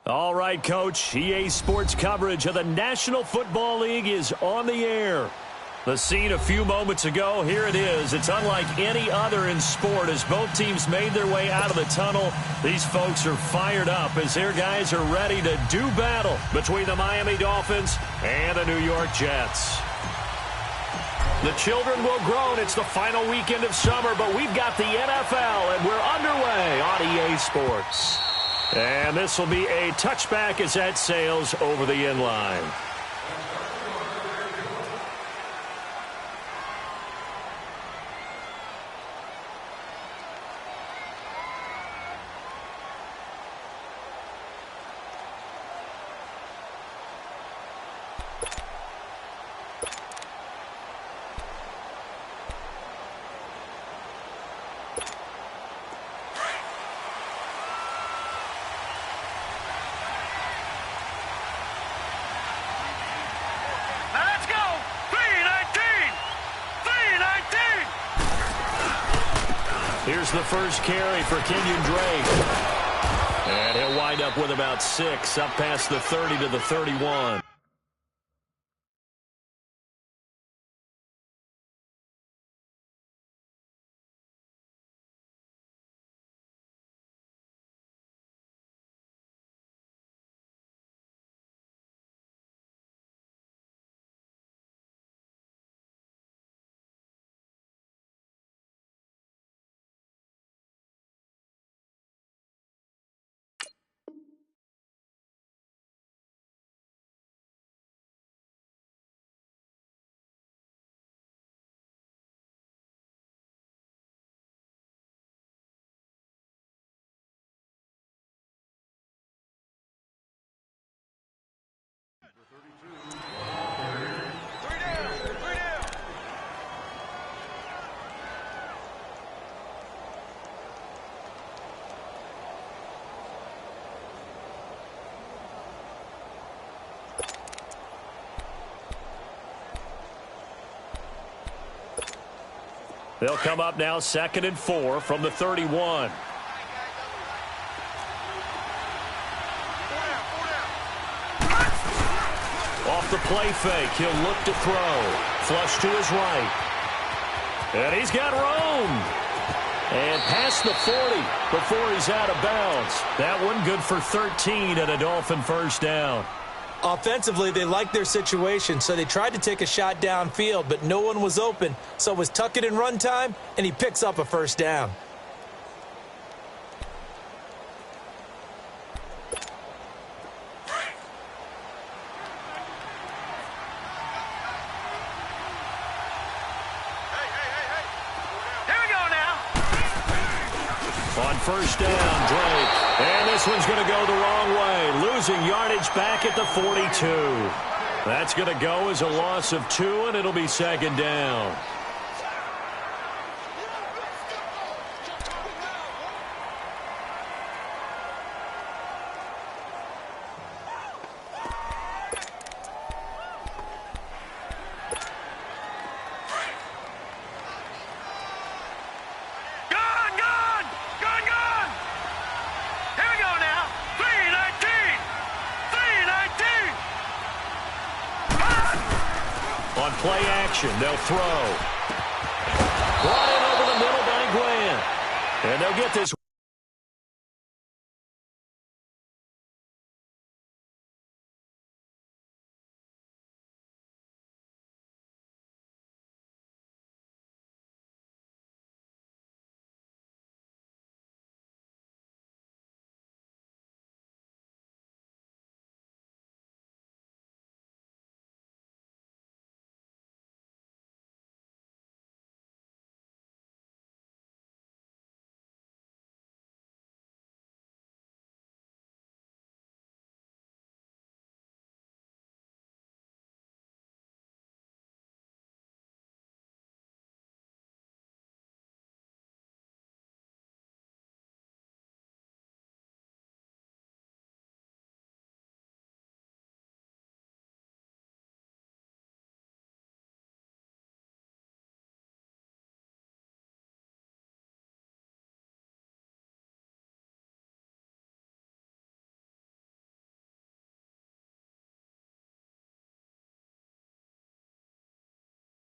All right, Coach. EA Sports coverage of the National Football League is on the air. The scene a few moments ago, here it is. It's unlike any other in sport as both teams made their way out of the tunnel. These folks are fired up as their guys are ready to do battle between the Miami Dolphins and the New York Jets. The children will groan. It's the final weekend of summer, but we've got the NFL, and we're underway on EA Sports. And this will be a touchback as that sails over the end line. Here's the first carry for Kenyon Drake. And he'll wind up with about 6, up past the 30 to the 31. They'll come up now 2nd and 4 from the 31. Off the play fake, he'll look to throw. Flush to his right. And he's got room. And past the 40 before he's out of bounds. That one good for 13 and a Dolphin first down. Offensively, they liked their situation, so they tried to take a shot downfield, but no one was open. So it was tuck it and run time, and he picks up a first down. On first down, Drake. And this one's going to go the wrong way. Losing yardage back at the 42. That's going to go as a loss of 2, and it'll be 2nd down. On play action, they'll throw. Brought in over the middle by Grant. And they'll get this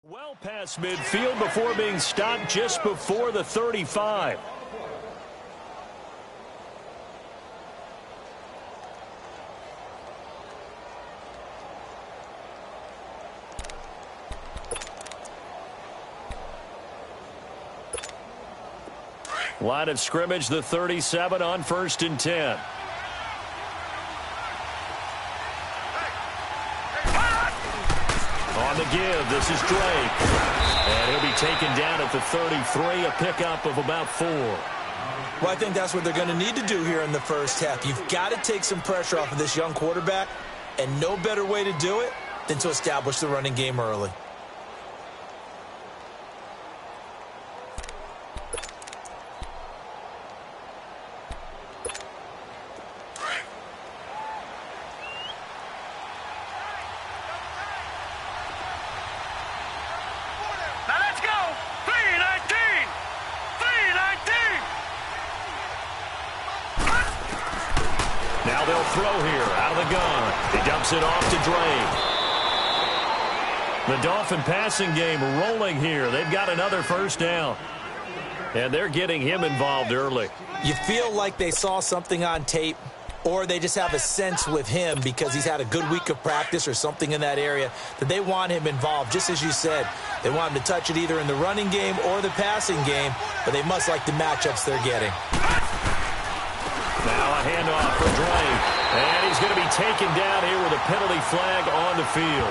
Well past midfield before being stopped just before the 35. Line of scrimmage, the 37 on 1st and 10. On the give, this is Drake. And he'll be taken down at the 33, a pickup of about 4. Well, I think that's what they're going to need to do here in the first half. You've got to take some pressure off of this young quarterback, and no better way to do it than to establish the running game early. Now they'll throw here out of the gun. He dumps it off to Drake. The Dolphin passing game rolling here. They've got another first down. And they're getting him involved early. You feel like they saw something on tape, or they just have a sense with him because he's had a good week of practice or something in that area that they want him involved. Just as you said, they want him to touch it either in the running game or the passing game, but they must like the matchups they're getting. Now a handoff for Drake. And he's going to be taken down here with a penalty flag on the field.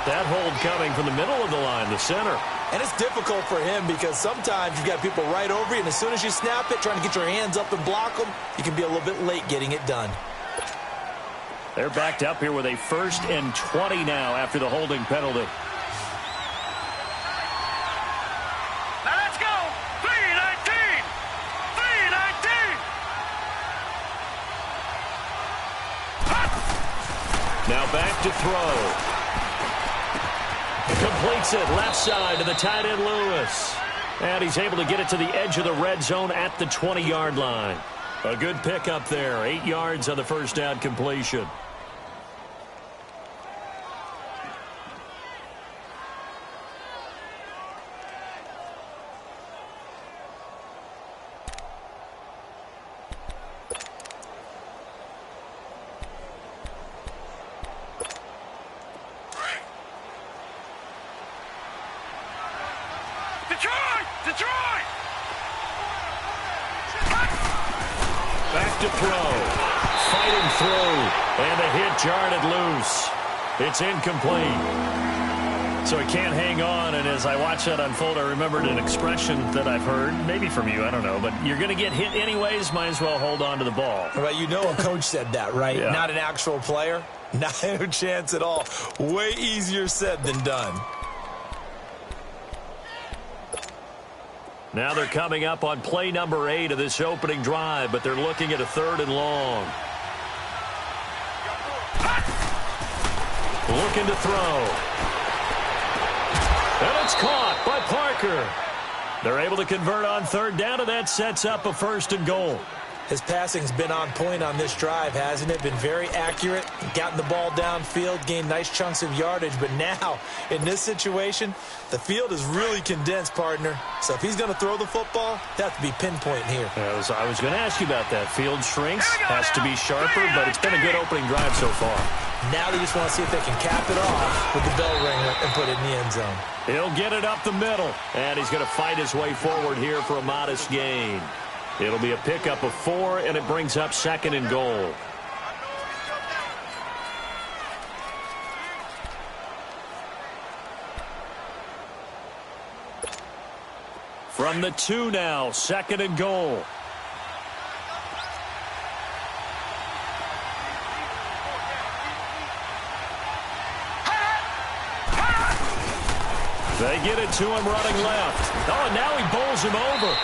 That hold coming from the middle of the line, the center. And it's difficult for him because sometimes you've got people right over you, and as soon as you snap it, trying to get your hands up and block them, you can be a little bit late getting it done. They're backed up here with a 1st and 20 now after the holding penalty. Now back to throw. Completes it left side to the tight end Lewis. And he's able to get it to the edge of the red zone at the 20-yard line. A good pickup there. 8 yards on the first down completion. Detroit! Back to throw. Fighting through. And the hit jarred it loose. It's incomplete. So he can't hang on, and as I watch that unfold, I remembered an expression that I've heard, maybe from you, I don't know, but you're going to get hit anyways, might as well hold on to the ball. Well, you know a coach said that, right? Yeah. Not an actual player. Not a chance at all. Way easier said than done. Now they're coming up on play number 8 of this opening drive, but they're looking at a 3rd and long. Looking to throw. And it's caught by Parker. They're able to convert on 3rd down, and that sets up a 1st and goal. His passing's been on point on this drive, hasn't it? Been very accurate, gotten the ball downfield, gained nice chunks of yardage. But now, in this situation, the field is really condensed, partner. So if he's going to throw the football, that has to be pinpoint here. I was going to ask you about that. Field shrinks, has to be sharper, but it's been a good opening drive so far. Now they just want to see if they can cap it off with the bell ringer and put it in the end zone. He'll get it up the middle, and he's going to fight his way forward here for a modest gain. It'll be a pickup of 4, and it brings up 2nd and goal. From the 2 now, 2nd and goal. They get it to him running left. Oh, and now he bowls him over.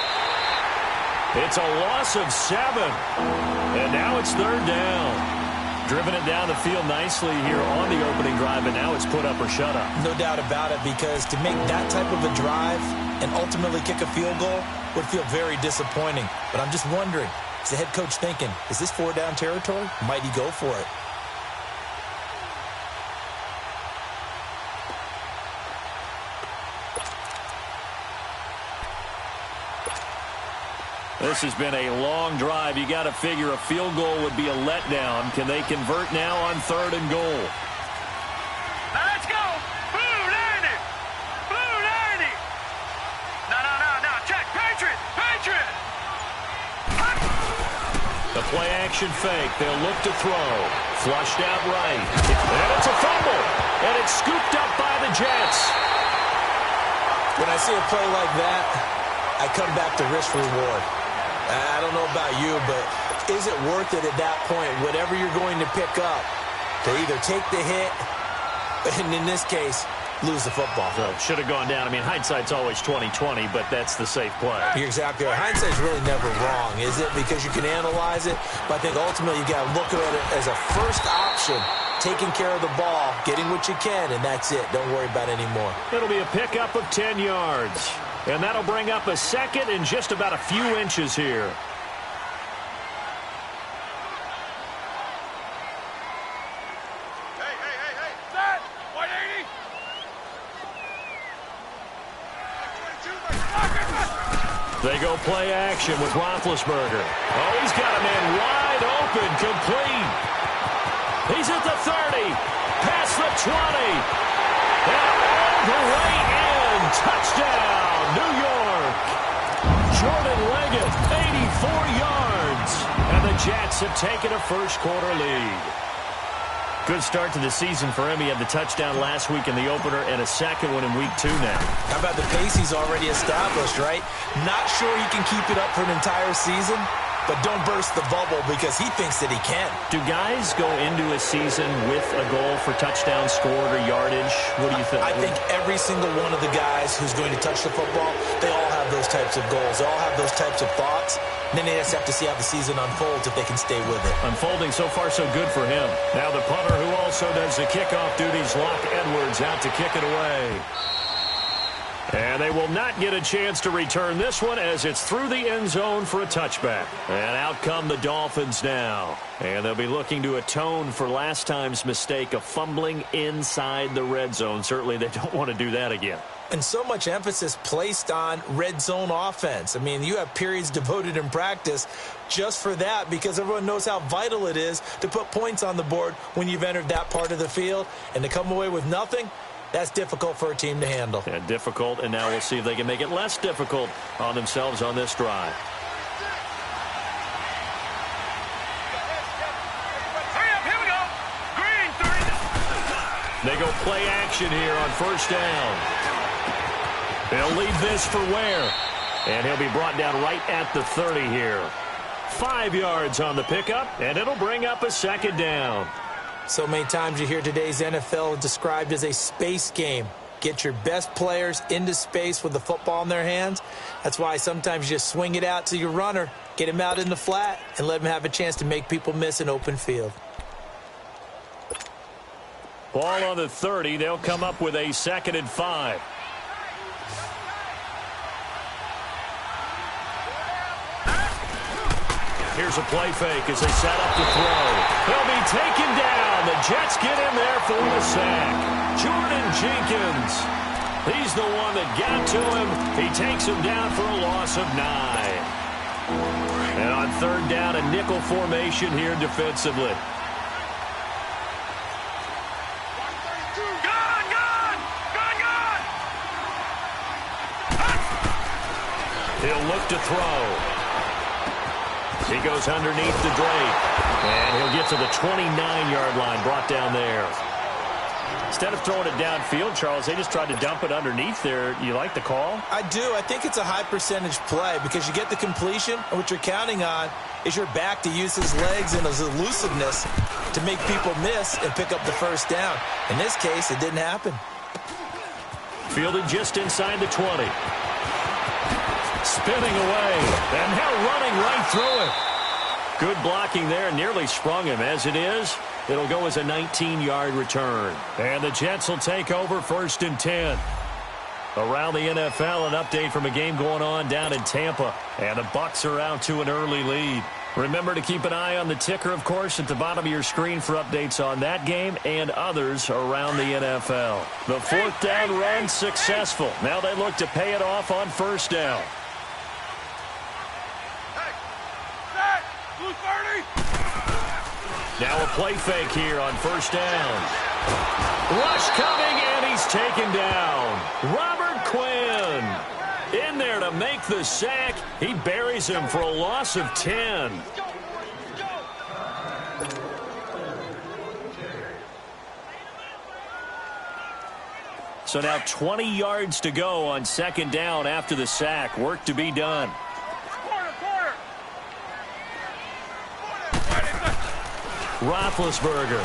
It's a loss of 7. And now it's 3rd down. Driven it down the field nicely here on the opening drive, and now it's put up or shut up. No doubt about it, because to make that type of a drive and ultimately kick a field goal would feel very disappointing. But I'm just wondering, is the head coach thinking, is this 4-down territory? Might he go for it? This has been a long drive. You got to figure a field goal would be a letdown. Can they convert now on 3rd and goal? Let's go! Blue 90! Blue 90! No. Check! Patriot! Patriot! The play action fake. They'll look to throw. Flushed out right. And it's a fumble. And it's scooped up by the Jets. When I see a play like that, I come back to risk reward. I don't know about you, but is it worth it at that point, whatever you're going to pick up, to either take the hit, and in this case, lose the football? So it should have gone down. I mean, hindsight's always 20/20, but that's the safe play. You're exactly right. Hindsight's really never wrong, is it? Because you can analyze it, but I think ultimately you got to look at it as a first option, taking care of the ball, getting what you can, and that's it. Don't worry about it anymore. It'll be a pickup of 10 yards. And that'll bring up a second and just about a few inches here. Hey! Set! 180! They go play action with Roethlisberger. Oh, he's got a man wide open, complete. He's at the 30, past the 20, and all the way in. Touchdown, New York. Jordan Leggett, 84 yards. And the Jets have taken a first-quarter lead. Good start to the season for him. He had the touchdown last week in the opener and a second one in week 2 now. How about the pace he's already established, right? Not sure he can keep it up for an entire season, but don't burst the bubble because he thinks that he can. Do guys go into a season with a goal for touchdown scored or yardage? What do you think? I think every single one of the guys who's going to touch the football, they all have those types of goals. They all have those types of thoughts. And then they just have to see how the season unfolds if they can stay with it. Unfolding so far so good for him. Now the punter who also does the kickoff duties, Locke Edwards, out to kick it away. And they will not get a chance to return this one as it's through the end zone for a touchback. And out come the Dolphins now. And they'll be looking to atone for last time's mistake of fumbling inside the red zone. Certainly they don't want to do that again. And so much emphasis placed on red zone offense. I mean, you have periods devoted in practice just for that because everyone knows how vital it is to put points on the board when you've entered that part of the field. And to come away with nothing, that's difficult for a team to handle. Yeah, difficult, and now we'll see if they can make it less difficult on themselves on this drive. Hurry up, here we go! Green, 30. They go play action here on first down. They'll leave this for Ware. And he'll be brought down right at the 30 here. 5 yards on the pickup, and it'll bring up a second down. So many times you hear today's NFL described as a space game. Get your best players into space with the football in their hands. That's why sometimes you just swing it out to your runner, get him out in the flat, and let him have a chance to make people miss an open field. Ball on the 30. They'll come up with a 2nd and 5. Here's a play fake as they set up to throw. He'll be taken down. The Jets get him there for the sack. Jordan Jenkins. He's the one that got to him. He takes him down for a loss of 9. And on 3rd down, a nickel formation here defensively. He'll look to throw. He goes underneath the Drake. And he'll get to the 29-yard line, brought down there. Instead of throwing it downfield, Charles, they just tried to dump it underneath there. You like the call? I do. I think it's a high-percentage play because you get the completion, and what you're counting on is your back to use his legs and his elusiveness to make people miss and pick up the first down. In this case, it didn't happen. Fielded just inside the 20. Spinning away, and now running right through it. Good blocking there, nearly sprung him. As it is, it'll go as a 19-yard return. And the Jets will take over 1st and 10. Around the NFL, an update from a game going on down in Tampa. And the Bucs are out to an early lead. Remember to keep an eye on the ticker, of course, at the bottom of your screen for updates on that game and others around the NFL. The 4th down run successful. Now they look to pay it off on 1st down. Now a play fake here on first down. Rush coming, and he's taken down. Robert Quinn in there to make the sack. He buries him for a loss of 10. So now 20 yards to go on second down after the sack. Work to be done. Roethlisberger.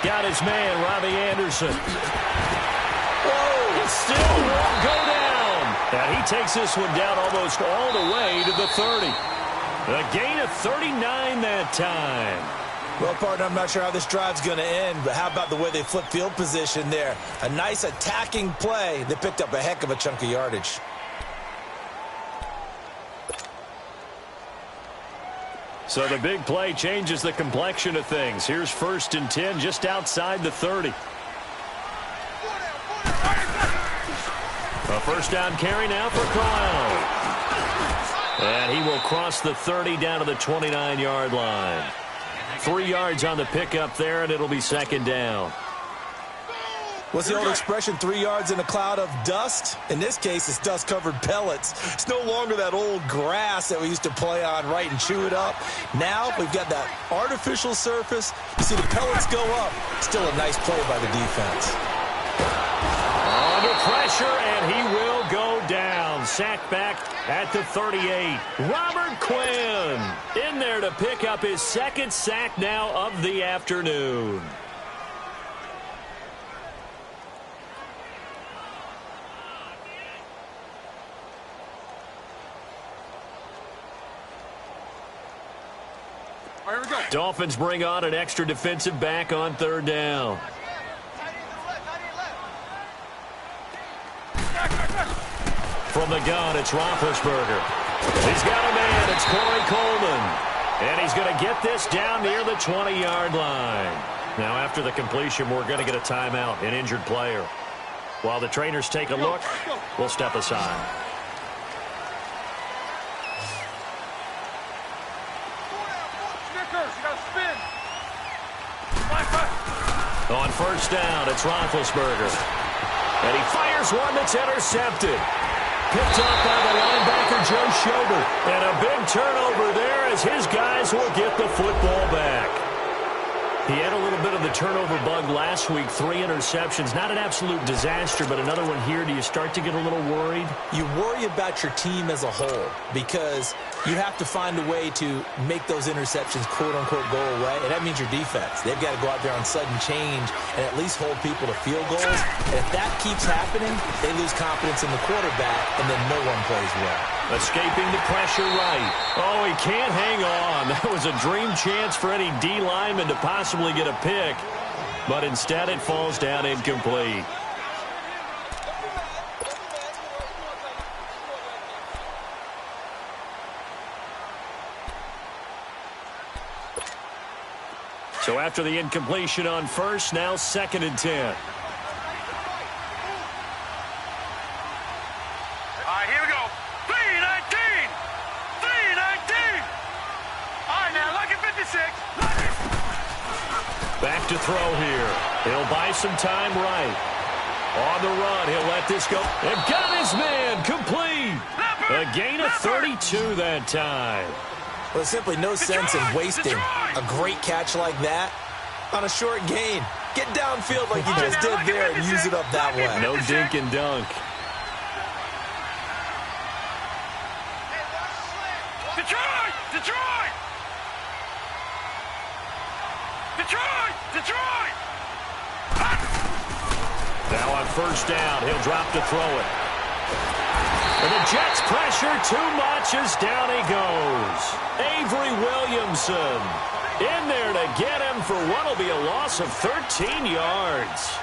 Got his man, Robbie Anderson. Whoa, it still won't go down. And he takes this one down almost all the way to the 30. A gain of 39 that time. Well, partner, I'm not sure how this drive's going to end, but how about the way they flip field position there? A nice attacking play. They picked up a heck of a chunk of yardage. So the big play changes the complexion of things. Here's 1st and 10 just outside the 30. A first down carry now for Kyle. And he will cross the 30 down to the 29-yard line. 3 yards on the pickup there, and it'll be second down. What's the old expression, 3 yards in a cloud of dust? In this case, it's dust-covered pellets. It's no longer that old grass that we used to play on, right, and chew it up. Now we've got that artificial surface. You see the pellets go up. Still a nice play by the defense. Under pressure, and he will go down. Sacked back at the 38. Robert Quinn in there to pick up his second sack now of the afternoon. Here we go. Dolphins bring on an extra defensive back on third down. From the gun, it's Roethlisberger. He's got a man. It's Corey Coleman. And he's going to get this down near the 20-yard line. Now, after the completion, we're going to get a timeout, an injured player. While the trainers take a look, we'll step aside. On first down, it's Roethlisberger. And he fires one that's intercepted. Picked up by the linebacker, Joe Schobert. And a big turnover there as his guys will get the football back. He had a little bit of the turnover bug last week, 3 interceptions. Not an absolute disaster, but another one here. Do you start to get a little worried? You worry about your team as a whole because you have to find a way to make those interceptions, quote-unquote, go away, and that means your defense. They've got to go out there on sudden change and at least hold people to field goals. And if that keeps happening, they lose confidence in the quarterback, and then no one plays well. Escaping the pressure right. Oh, he can't hang on. That was a dream chance for any D lineman to possibly get a pick, but instead it falls down incomplete. So after the incompletion on first, now 2nd and 10. All right, here we go. 3-19. 3-19. All right, now, lucky 56. Back to throw here. He'll buy some time right. On the run, he'll let this go. And got his man complete. A gain of 32 that time. Well, there's simply no sense in wasting a great catch like that on a short gain. Get downfield like you just did there and use it up that way. No dink and dunk. Detroit! Detroit! Detroit! Detroit! Now on first down, he'll drop to throw it. And the Jets pressure too much as down he goes. Avery Williamson in there to get him for what will be a loss of 13 yards.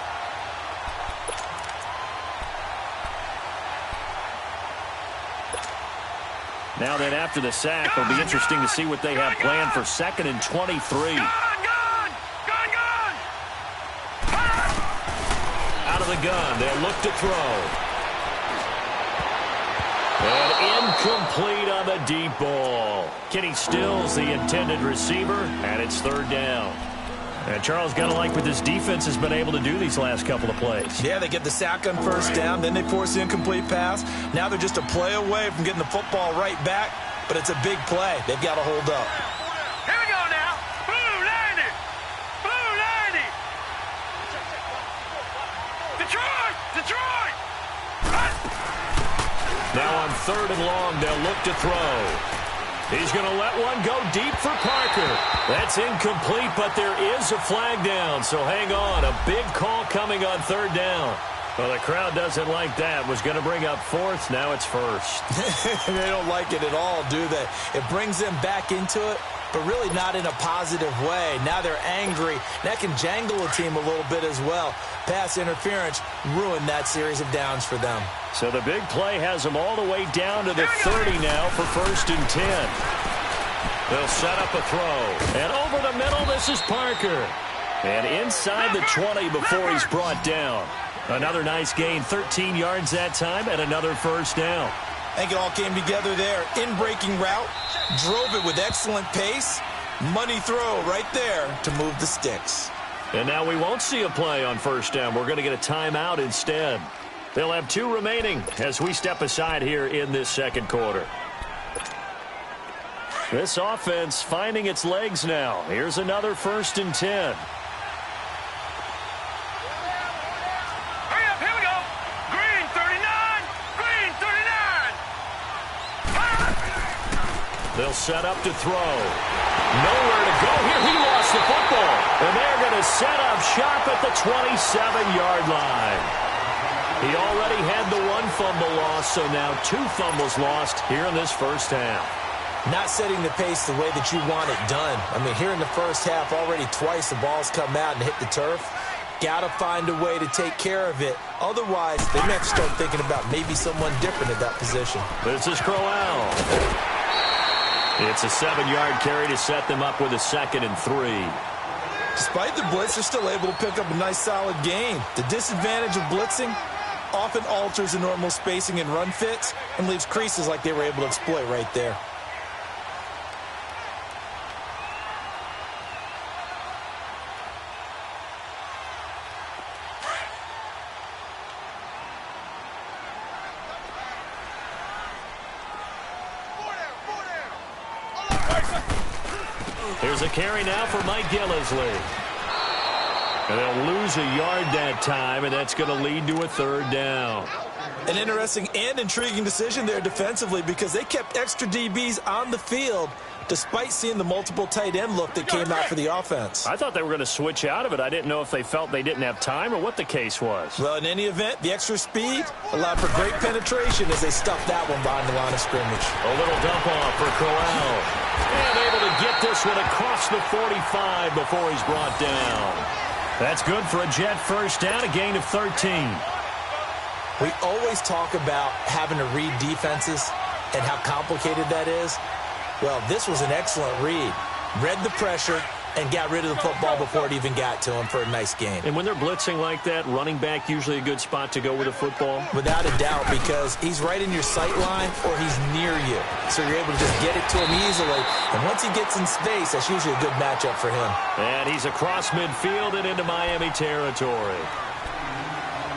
Now then, after the sack, it'll be interesting to see what they have planned for 2nd and 23. Out of the gun, they'll look to throw. And Incomplete on the deep ball. Kenny Stills, the intended receiver, and it's third down. And Charles, got to like what this defense has been able to do these last couple of plays. Yeah, they get the sack on first down, then they force the incomplete pass. Now they're just a play away from getting the football right back, but it's a big play. They've got to hold up. Here we go now. Blue 90. Blue 90. Detroit. Detroit. Now on third and long, they'll look to throw. He's going to let one go deep for Parker. That's incomplete, but there is a flag down, so hang on. A big call coming on third down. Well, the crowd doesn't like that. Was going to bring up fourth. Now it's first. They don't like it at all, do they? It brings them back into it, but really not in a positive way. Now they're angry. That can jangle a team a little bit as well. Pass interference ruined that series of downs for them. So the big play has them all the way down to the 30 now for first and 10. They'll set up a throw. And over the middle, this is Parker. And inside the 20 before he's brought down. Another nice gain, 13 yards that time, and another first down. I think it all came together there. In-breaking route, drove it with excellent pace. Money throw right there to move the sticks. And now we won't see a play on first down. We're going to get a timeout instead. They'll have 2 remaining as we step aside here in this second quarter. This offense finding its legs now. Here's another first and 10. Hurry up, here we go. Green 39. Green 39. They'll set up to throw. Nowhere to go here. He lost the football. And they're going to set up shop at the 27-yard line. He already had the 1 fumble loss, so now 2 fumbles lost here in this first half. Not setting the pace the way that you want it done. I mean, here in the first half, already twice the ball's come out and hit the turf. Got to find a way to take care of it. Otherwise, they may have to start thinking about maybe someone different at that position. This is Crowell. It's a 7-yard carry to set them up with a 2nd and 3. Despite the blitz, they're still able to pick up a nice solid gain. The disadvantage of blitzing often alters the normal spacing and run fits and leaves creases like they were able to exploit right there. Here's a carry now for Mike Gillisley. And they'll lose a yard that time, and that's going to lead to a third down. An interesting and intriguing decision there defensively because they kept extra DBs on the field despite seeing the multiple tight end look that came out for the offense. I thought they were going to switch out of it. I didn't know if they felt they didn't have time or what the case was. Well, in any event, the extra speed allowed for great penetration as they stuffed that one behind the line of scrimmage. A little dump off for Corral. And able to get this one across the 45 before he's brought down. That's good for a Jet first down, a gain of 13. We always talk about having to read defenses and how complicated that is. Well, this was an excellent read. Read the pressure and got rid of the football before it even got to him for a nice gain. And when they're blitzing like that, running back usually a good spot to go with a football? Without a doubt, because he's right in your sight line or he's near you. So you're able to just get it to him easily. And once he gets in space, that's usually a good matchup for him. And he's across midfield and into Miami territory.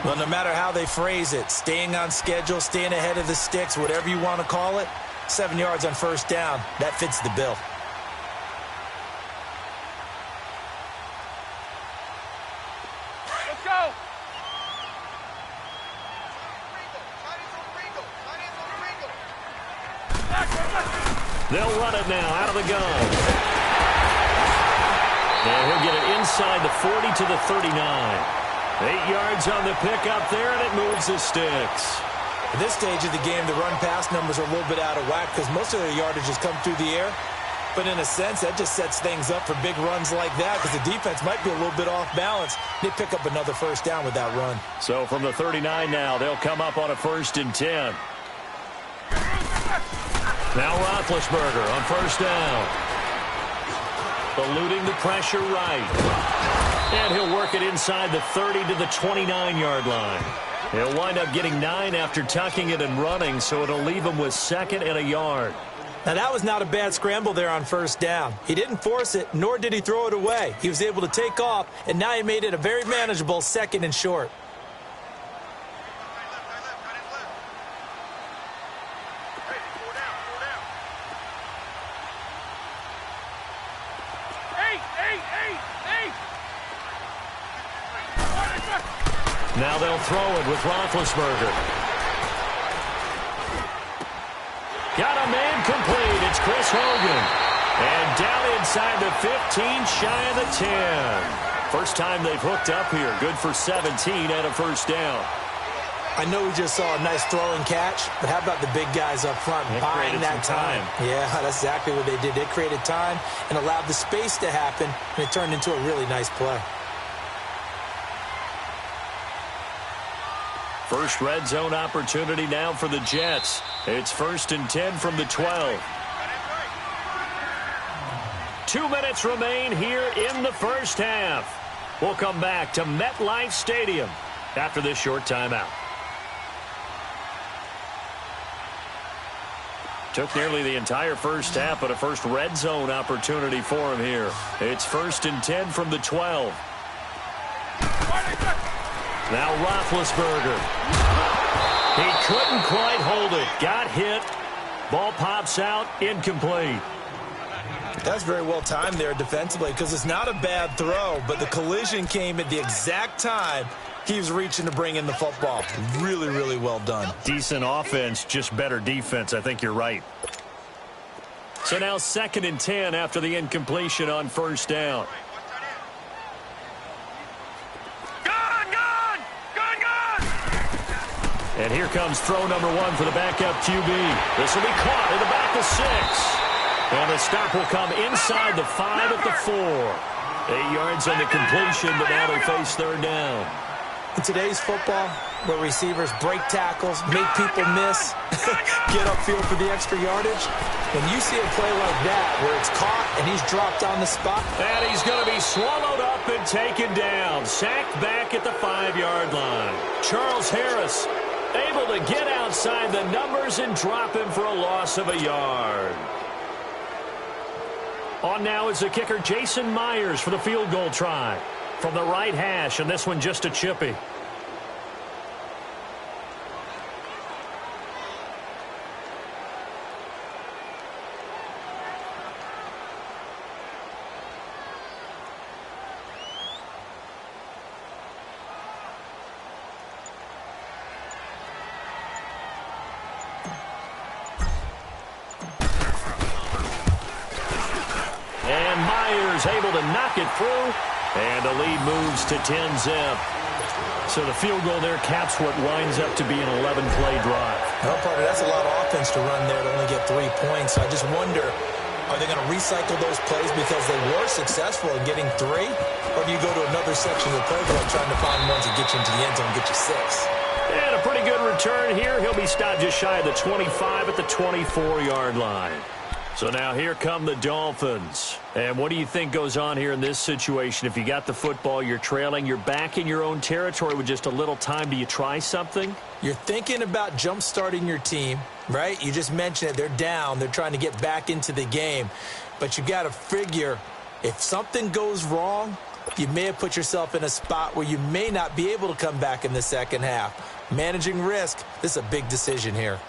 Well, no matter how they phrase it, staying on schedule, staying ahead of the sticks, whatever you want to call it, 7 yards on first down, that fits the bill. Let's go. They'll run it now out of the gun. And he'll get it inside the 40 to the 39. 8 yards on the pickup there, and it moves the sticks. At this stage of the game, the run-pass numbers are a little bit out of whack because most of their yardage has come through the air. But in a sense, that just sets things up for big runs like that because the defense might be a little bit off balance. They pick up another first down with that run. So from the 39 now, they'll come up on a 1st and 10. Now Roethlisberger on first down. Eluding the pressure right. And he'll work it inside the 30 to the 29-yard line. He'll wind up getting 9 after tucking it and running, so it'll leave him with 2nd and a yard. Now, that was not a bad scramble there on first down. He didn't force it, nor did he throw it away. He was able to take off, and now he made it a very manageable 2nd and short. Now they'll throw it with Roethlisberger. Got a man complete. It's Chris Hogan. And down inside the 15, shy of the 10. First time they've hooked up here. Good for 17 and a first down. I know we just saw a nice throw and catch, but how about the big guys up front buying that time? Yeah, that's exactly what they did. They created time and allowed the space to happen, and it turned into a really nice play. First red zone opportunity now for the Jets. It's 1st and 10 from the 12. 2 minutes remain here in the first half. We'll come back to MetLife Stadium after this short timeout. Took nearly the entire first half, but a first red zone opportunity for him here. It's 1st and 10 from the 12. Now Roethlisberger. He couldn't quite hold it. Got hit. Ball pops out. Incomplete. That's very well timed there defensively because it's not a bad throw, but the collision came at the exact time he was reaching to bring in the football. Really, really well done. Decent offense, just better defense. I think you're right. So now 2nd and 10 after the incompletion on first down. And here comes throw number 1 for the backup QB. This will be caught at about the 6. And the stop will come inside the 5 at the 4. 8 yards on the completion, but now they face 3rd down. In today's football, where receivers break tackles, make people miss, get upfield for the extra yardage, when you see a play like that where it's caught and he's dropped on the spot. And he's going to be swallowed up and taken down. Sacked back at the 5-yard line. Charles Harris able to get outside the numbers and drop him for a loss of a yard. On now is the kicker Jason Myers for the field goal try. From the right hash, and this one just a chippy. And Myers able to knock it through. And the lead moves to 10-zip. So the field goal there caps what winds up to be an 11-play drive. Well, partner, that's a lot of offense to run there to only get 3 points. So I just wonder, are they going to recycle those plays because they were successful in getting 3? Or do you go to another section of the playbook trying to find ones that get you into the end zone and get you 6? And a pretty good return here. He'll be stopped just shy of the 25 at the 24-yard line. So now here come the Dolphins. And what do you think goes on here in this situation? If you got the football, you're trailing, you're back in your own territory with just a little time. Do you try something? You're thinking about jump-starting your team, right? You just mentioned it. They're down. They're trying to get back into the game. But you got to figure if something goes wrong, you may have put yourself in a spot where you may not be able to come back in the second half. Managing risk, this is a big decision here.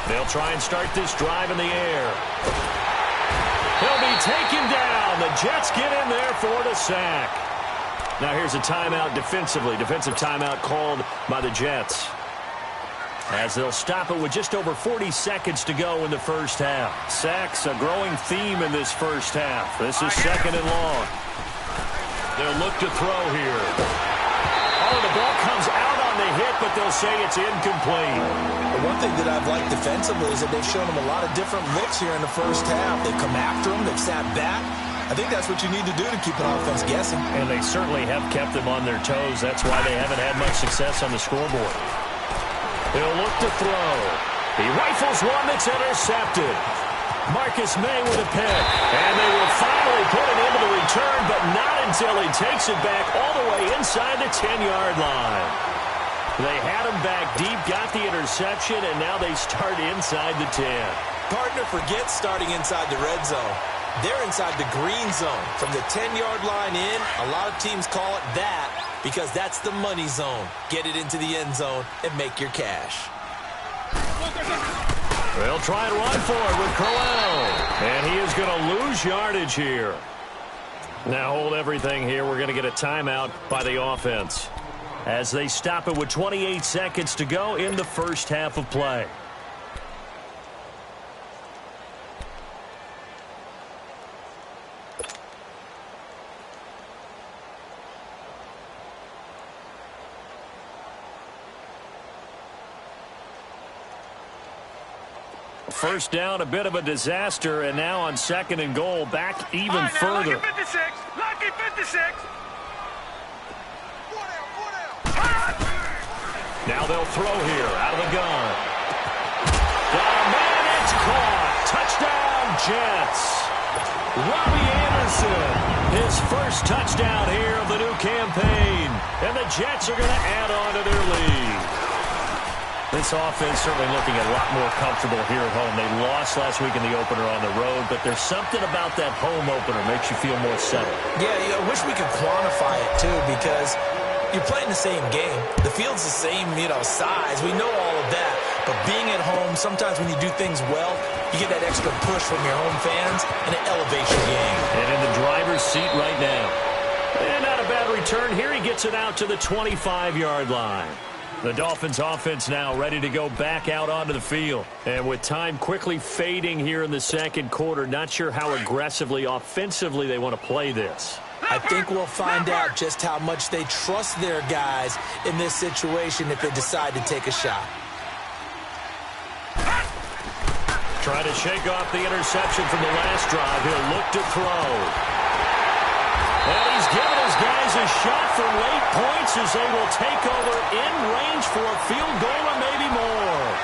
They'll try and start this drive in the air. He'll be taken down. The Jets get in there for the sack. Now here's a timeout defensively. Defensive timeout called by the Jets. As they'll stop it with just over 40 seconds to go in the first half. Sacks, a growing theme in this first half. This is 2nd and long. They'll look to throw here. Oh, the ball comes out on the hit, but they'll say it's incomplete. One thing that I've liked defensively is that they've shown them a lot of different looks here in the first half. They've come after them. They've sat back. I think that's what you need to do to keep an offense guessing. And they certainly have kept them on their toes. That's why they haven't had much success on the scoreboard. He'll look to throw. He rifles one that's intercepted. Marcus May with a pick. And they will finally put it into the return, but not until he takes it back all the way inside the 10-yard line. They had him back deep, got the interception, and now they start inside the 10. Partner, forget starting inside the red zone. They're inside the green zone. From the 10-yard line in, a lot of teams call it that because that's the money zone. Get it into the end zone and make your cash. They'll try and run for it with Crowell. And he is going to lose yardage here. Now hold everything here. We're going to get a timeout by the offense as they stop it with 28 seconds to go in the first half of play. First down, a bit of a disaster, and now on second and goal, back even further. Lucky 56. Lucky 56. Now they'll throw here out of the gun. Got a man, it's caught. Touchdown, Jets. Robbie Anderson, his first touchdown here of the new campaign. And the Jets are going to add on to their lead. This offense certainly looking a lot more comfortable here at home. They lost last week in the opener on the road, but there's something about that home opener makes you feel more settled. Yeah, I wish we could quantify it, too, because you're playing the same game. The field's the same, size. We know all of that. But being at home, sometimes when you do things well, you get that extra push from your home fans, and it elevates your game. And in the driver's seat right now. And not a bad return here. He gets it out to the 25-yard line. The Dolphins offense now ready to go back out onto the field. And with time quickly fading here in the second quarter, not sure how aggressively, offensively they want to play this. I think we'll find out just how much they trust their guys in this situation if they decide to take a shot. Trying to shake off the interception from the last drive. He'll look to throw. And he's given his guys a shot for late points as they will take over in range for a field goal or maybe more.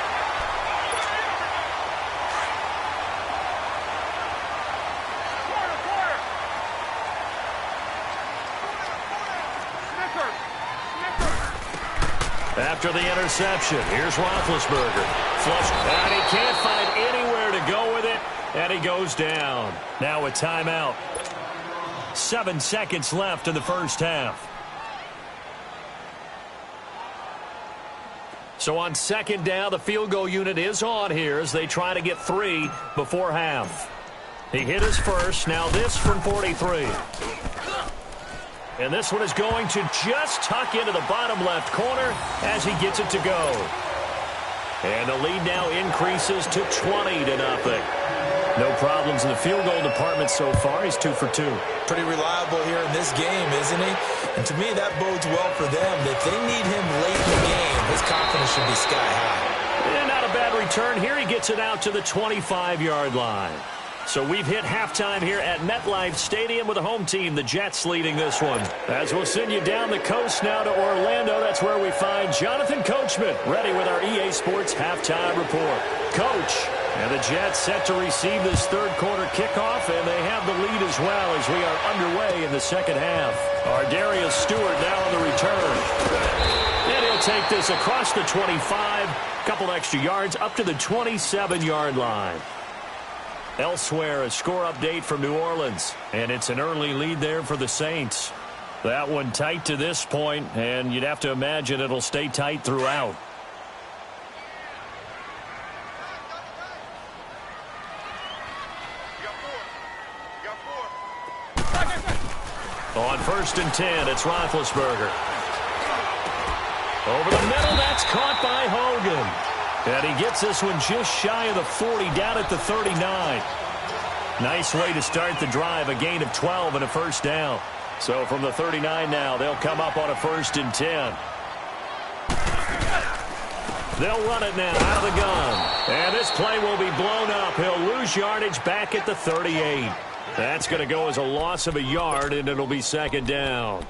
After the interception, here's Roethlisberger. Flush, and he can't find anywhere to go with it, and he goes down. Now a timeout. 7 seconds left in the first half. So on second down, the field goal unit is on here as they try to get 3 before half. He hit his first. Now this from 43. And this one is going to just tuck into the bottom left corner as he gets it to go. And the lead now increases to 20-0. No problems in the field goal department so far. He's 2 for 2. Pretty reliable here in this game, isn't he? And to me, that bodes well for them. If they need him late in the game, his confidence should be sky high. And not a bad return here. He gets it out to the 25-yard line. So we've hit halftime here at MetLife Stadium with the home team, the Jets, leading this one. As we'll send you down the coast now to Orlando, that's where we find Jonathan Coachman, ready with our EA Sports halftime report. Coach, and the Jets set to receive this third quarter kickoff, and they have the lead as well as we are underway in the second half. Our Darius Stewart now on the return. And he'll take this across the 25, couple extra yards up to the 27-yard line. Elsewhere, a score update from New Orleans, and it's an early lead there for the Saints. That one tight to this point, and you'd have to imagine it'll stay tight throughout. On 1st and 10, it's Roethlisberger. Over the middle, that's caught by Hogan. And he gets this one just shy of the 40, down at the 39. Nice way to start the drive, a gain of 12 and a first down. So from the 39 now, they'll come up on a 1st and 10. They'll run it now out of the gun. And this play will be blown up. He'll lose yardage back at the 38. That's going to go as a loss of a yard, and it'll be second down.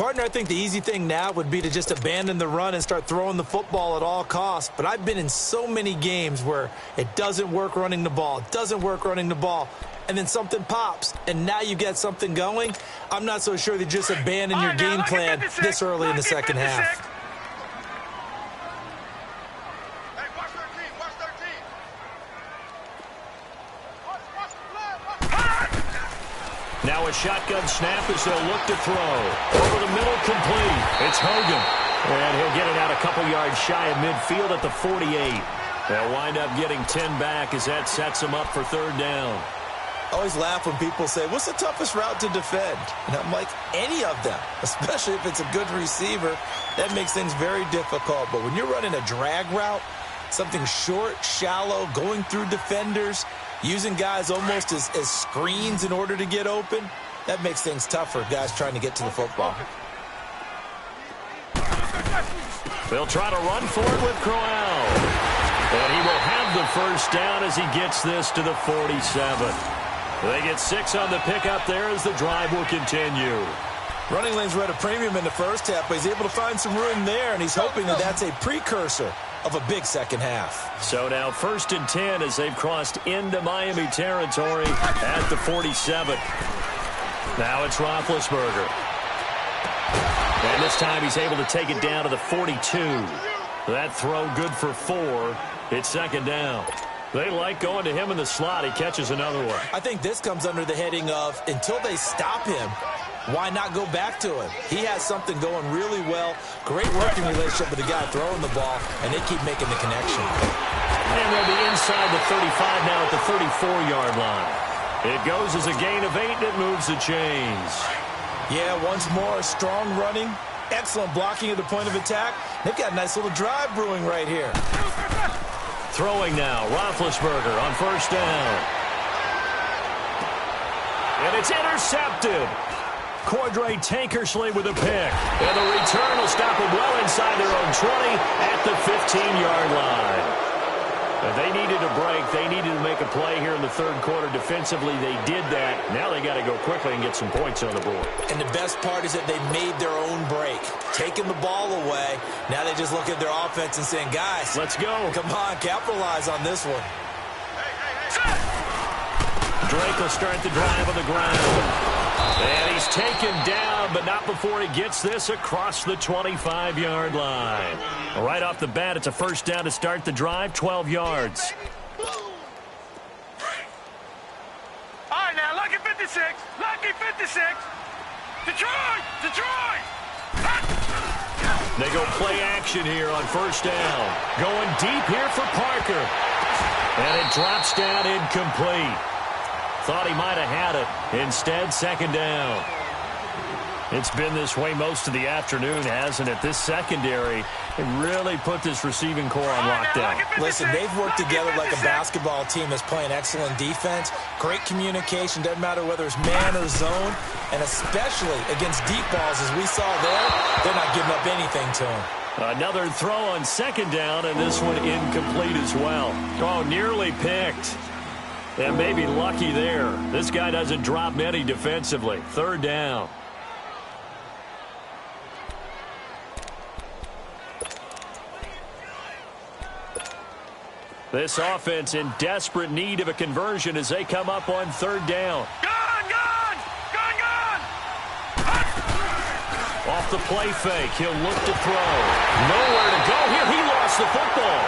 Partner, I think the easy thing now would be to just abandon the run and start throwing the football at all costs. But I've been in so many games where it doesn't work running the ball, and then something pops, and now you get something going. I'm not so sure that you just abandon your game plan this early in the second half. Now a shotgun snap as they'll look to throw. Over the middle, complete. It's Hogan. And he'll get it out a couple yards shy of midfield at the 48. They'll wind up getting 10 back as that sets them up for third down. I always laugh when people say, what's the toughest route to defend? And I'm like, any of them, especially if it's a good receiver. That makes things very difficult. But when you're running a drag route, something short, shallow, going through defenders, using guys almost as screens in order to get open, that makes things tough for guys trying to get to the football. They'll try to run for it with Crowell. And he will have the first down as he gets this to the 47. They get 6 on the pickup there as the drive will continue. Running lanes were at a premium in the first half, but he's able to find some room there, and he's hoping that that's a precursor of a big second half. So now 1st and 10 as they've crossed into Miami territory at the 47. Now it's Roethlisberger. And this time he's able to take it down to the 42. That throw good for 4. It's second down. They like going to him in the slot. He catches another one. I think this comes under the heading of until they stop him, why not go back to him? He has something going really well. Great working relationship with the guy throwing the ball, and they keep making the connection. And they'll be inside the 35 now at the 34-yard line. It goes as a gain of 8, and it moves the chains. Yeah, once more, strong running, excellent blocking at the point of attack. They've got a nice little drive brewing right here. Throwing now, Roethlisberger on first down. And it's intercepted. Cordray Tankersley with a pick. And the return will stop them well inside their own 20 at the 15-yard line. If they needed a break, they needed to make a play here in the third quarter. Defensively, they did that. Now they got to go quickly and get some points on the board. And the best part is that they made their own break. Taking the ball away. Now they just look at their offense and saying, guys, let's go. Come on, capitalize on this one. Drake will start the drive on the ground. And he's taken down, but not before he gets this across the 25-yard line. Right off the bat, it's a first down to start the drive, 12 yards. All right, now, lucky 56. Lucky 56. Detroit! Detroit! They go play action here on first down. Going deep here for Parker. And it drops down incomplete. Thought he might have had it. Instead, second down. It's been this way most of the afternoon, hasn't it? This secondary really put this receiving core on lockdown. Listen, they've worked together like a basketball team that's playing excellent defense. Great communication, doesn't matter whether it's man or zone. And especially against deep balls, as we saw there, they're not giving up anything to him. Another throw on second down, and this one incomplete as well. Oh, nearly picked. And maybe lucky there. This guy doesn't drop many defensively. Third down. This offense in desperate need of a conversion as they come up on third down. Gone, gone! Gone, gone! Off the play fake, he'll look to throw. Nowhere to go here. He lost the football.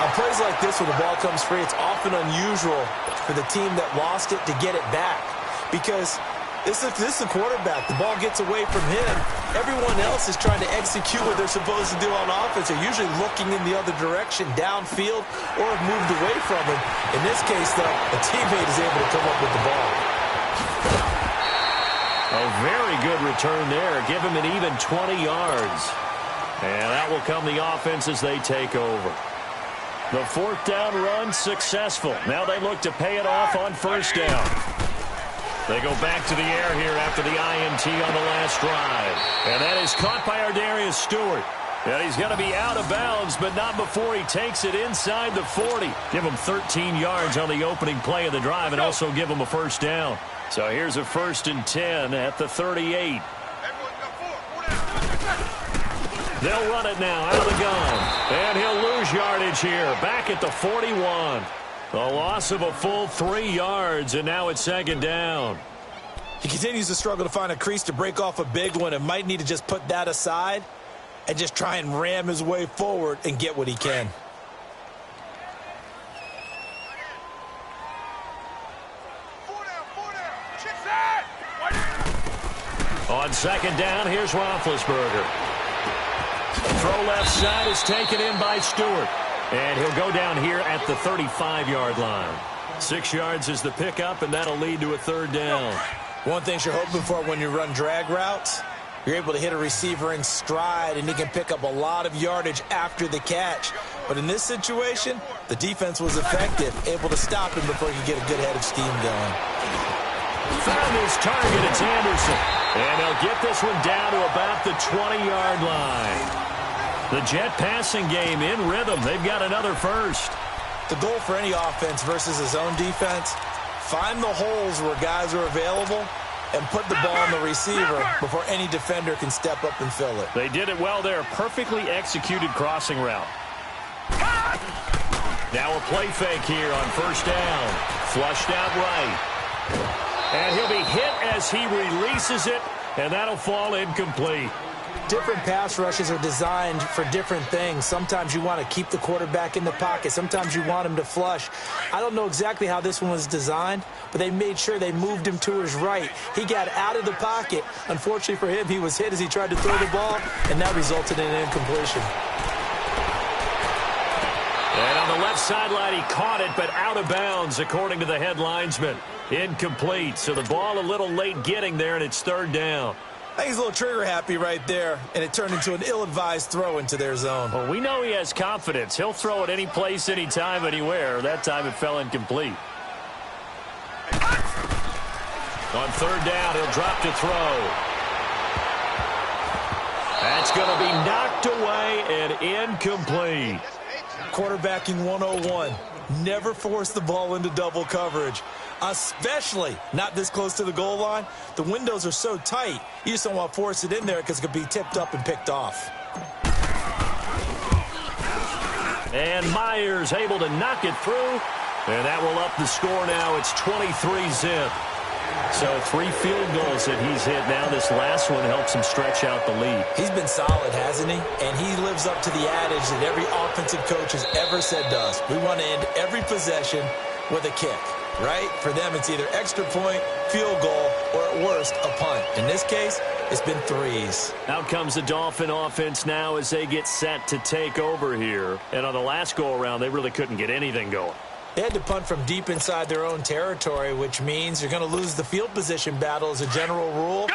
On plays like this where the ball comes free, it's often unusual for the team that lost it to get it back. Because this is the quarterback. The ball gets away from him. Everyone else is trying to execute what they're supposed to do on offense. They're usually looking in the other direction, downfield, or have moved away from him. In this case, though, a teammate is able to come up with the ball. A very good return there. Give him an even 20 yards. And that will come the offense as they take over. The fourth down run successful. Now they look to pay it off on first down. They go back to the air here after the INT on the last drive. And that is caught by Ardarius Stewart. And he's going to be out of bounds, but not before he takes it inside the 40. Give him 13 yards on the opening play of the drive and also give him a first down. So here's a 1st and 10 at the 38. They'll run it now out of the gun. And he'll lose yardage here. Back at the 41. A loss of a full 3 yards, and now it's second down. He continues to struggle to find a crease to break off a big one and might need to just put that aside and just try and ram his way forward and get what he can. On second down, here's Roethlisberger. Throw left side is taken in by Stewart. And he'll go down here at the 35-yard line. 6 yards is the pickup, and that'll lead to a third down. One thing you're hoping for when you run drag routes, you're able to hit a receiver in stride, and he can pick up a lot of yardage after the catch. But in this situation, the defense was effective, able to stop him before he could get a good head of steam going. Found his target, it's Anderson. And they'll get this one down to about the 20-yard line. The Jet passing game in rhythm. They've got another first. The goal for any offense versus his own defense, find the holes where guys are available and put the ball on the receiver before any defender can step up and fill it. They did it well there. Perfectly executed crossing route. Now a play fake here on first down. Flushed out right. And he'll be hit as he releases it, and that'll fall incomplete. Different pass rushes are designed for different things. Sometimes you want to keep the quarterback in the pocket. Sometimes you want him to flush. I don't know exactly how this one was designed, but they made sure they moved him to his right. He got out of the pocket. Unfortunately for him, he was hit as he tried to throw the ball, and that resulted in an incompletion. And on the left sideline, he caught it, but out of bounds, according to the head linesman. Incomplete. So the ball a little late getting there, and it's third down. I think he's a little trigger happy right there, and it turned into an ill-advised throw into their zone. Well, we know he has confidence. He'll throw it any place, anytime, anywhere. That time it fell incomplete. On third down, he'll drop to throw. That's going to be knocked away and incomplete. Quarterbacking 101. Never force the ball into double coverage, especially not this close to the goal line. The windows are so tight, you just don't want to force it in there because it could be tipped up and picked off. And Myers able to knock it through, and that will up the score now. It's 23-zip. So 3 field goals that he's hit now. This last one helps him stretch out the lead. He's been solid, hasn't he? And he lives up to the adage that every offensive coach has ever said to us. We want to end every possession with a kick, right? For them, it's either extra point, field goal, or at worst, a punt. In this case, it's been 3s. Out comes the Dolphin offense now as they get set to take over here. And on the last go-around, they really couldn't get anything going. They had to punt from deep inside their own territory, which means you're going to lose the field position battle as a general rule.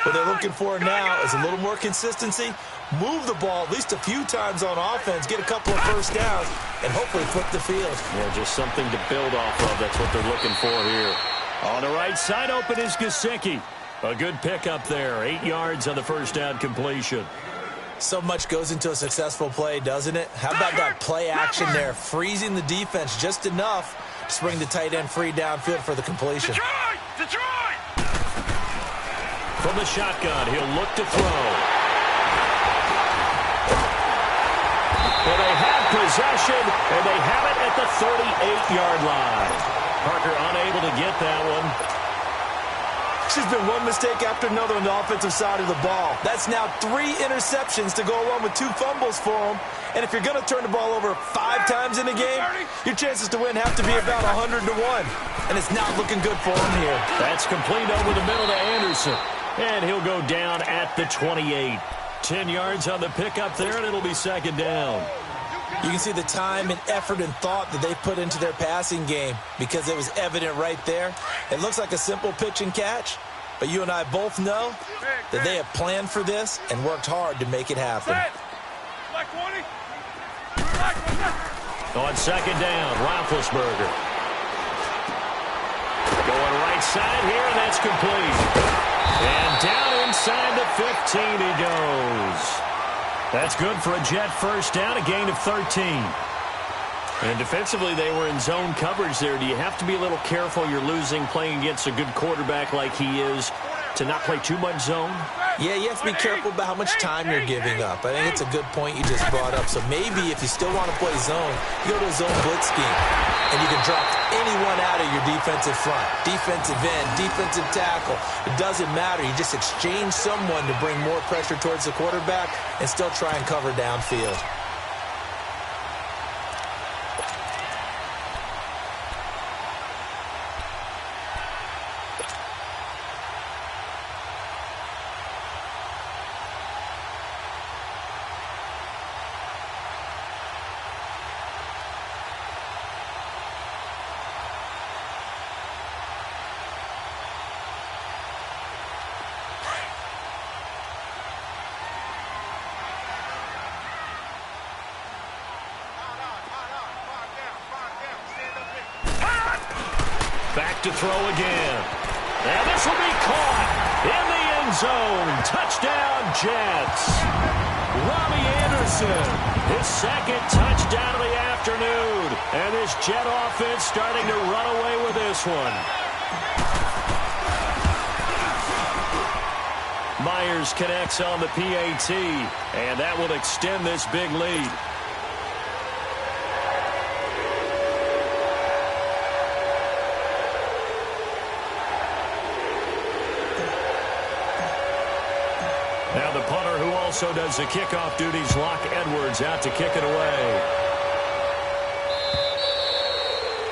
What they're looking for now is a little more consistency, move the ball at least a few times on offense, get a couple of first downs, and hopefully flip the field. Yeah, just something to build off of. That's what they're looking for here. On the right side, open is Gesicki. A good pickup there. 8 yards on the first down completion. So much goes into a successful play, doesn't it? How about that play action there, freezing the defense just enough to bring the tight end free downfield for the completion. Detroit! From the shotgun, he'll look to throw. Well, they have possession, and they have it at the 38-yard line. Parker unable to get that one. There's been one mistake after another on the offensive side of the ball. That's now 3 interceptions to go along with 2 fumbles for him. And if you're going to turn the ball over 5 times in a game, your chances to win have to be about 100 to 1. And it's not looking good for him here. That's complete over the middle to Anderson. And he'll go down at the 28. 10 yards on the pickup there, and it'll be second down. You can see the time and effort and thought that they put into their passing game because it was evident right there. It looks like a simple pitch and catch, but you and I both know that they have planned for this and worked hard to make it happen. On second down, Roethlisberger. Going right side here, and that's complete. And down inside the 15 he goes. That's good for a Jet first down, a gain of 13. And defensively, they were in zone coverage there. Do you have to be a little careful? You're losing playing against a good quarterback like he is. to not play too much zone? Yeah, you have to be careful about how much time you're giving up. I think it's a good point you just brought up. So maybe if you still want to play zone, you go to a zone blitz scheme, and you can drop anyone out of your defensive front, defensive end, defensive tackle. It doesn't matter. You just exchange someone to bring more pressure towards the quarterback and still try and cover downfield. Back to throw again. And this will be caught in the end zone. Touchdown, Jets. Robbie Anderson, his second touchdown of the afternoon. And this Jet offense starting to run away with this one. Myers connects on the PAT, and that will extend this big lead. Now the punter who also does the kickoff duties, Locke Edwards, out to kick it away.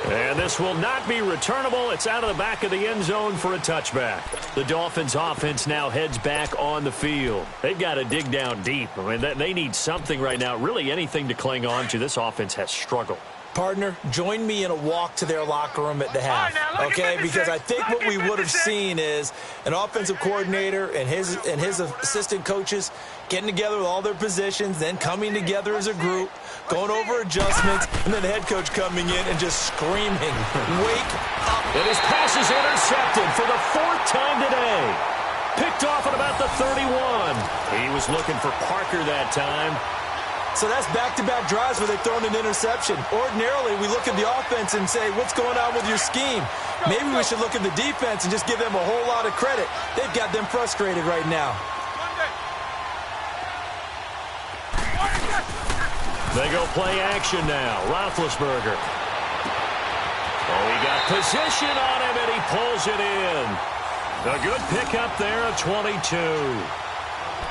And this will not be returnable. It's out of the back of the end zone for a touchback. The Dolphins offense now heads back on the field. They've got to dig down deep. I mean, they need something right now, really anything to cling on to. This offense has struggled. Partner, join me in a walk to their locker room at the half, okay? Because I think what we would have seen is an offensive coordinator and his assistant coaches getting together with all their positions, then coming together as a group, going over adjustments, and then the head coach coming in and just screaming, "Wake up!" And his pass is intercepted for the fourth time today. Picked off at about the 31. He was looking for Parker that time. So that's back-to-back drives where they've thrown an interception. Ordinarily, we look at the offense and say, what's going on with your scheme? Maybe we should look at the defense and just give them a whole lot of credit. They've got them frustrated right now. They go play action now. Roethlisberger. Oh, he got position on him, and he pulls it in. A good pickup there of 22.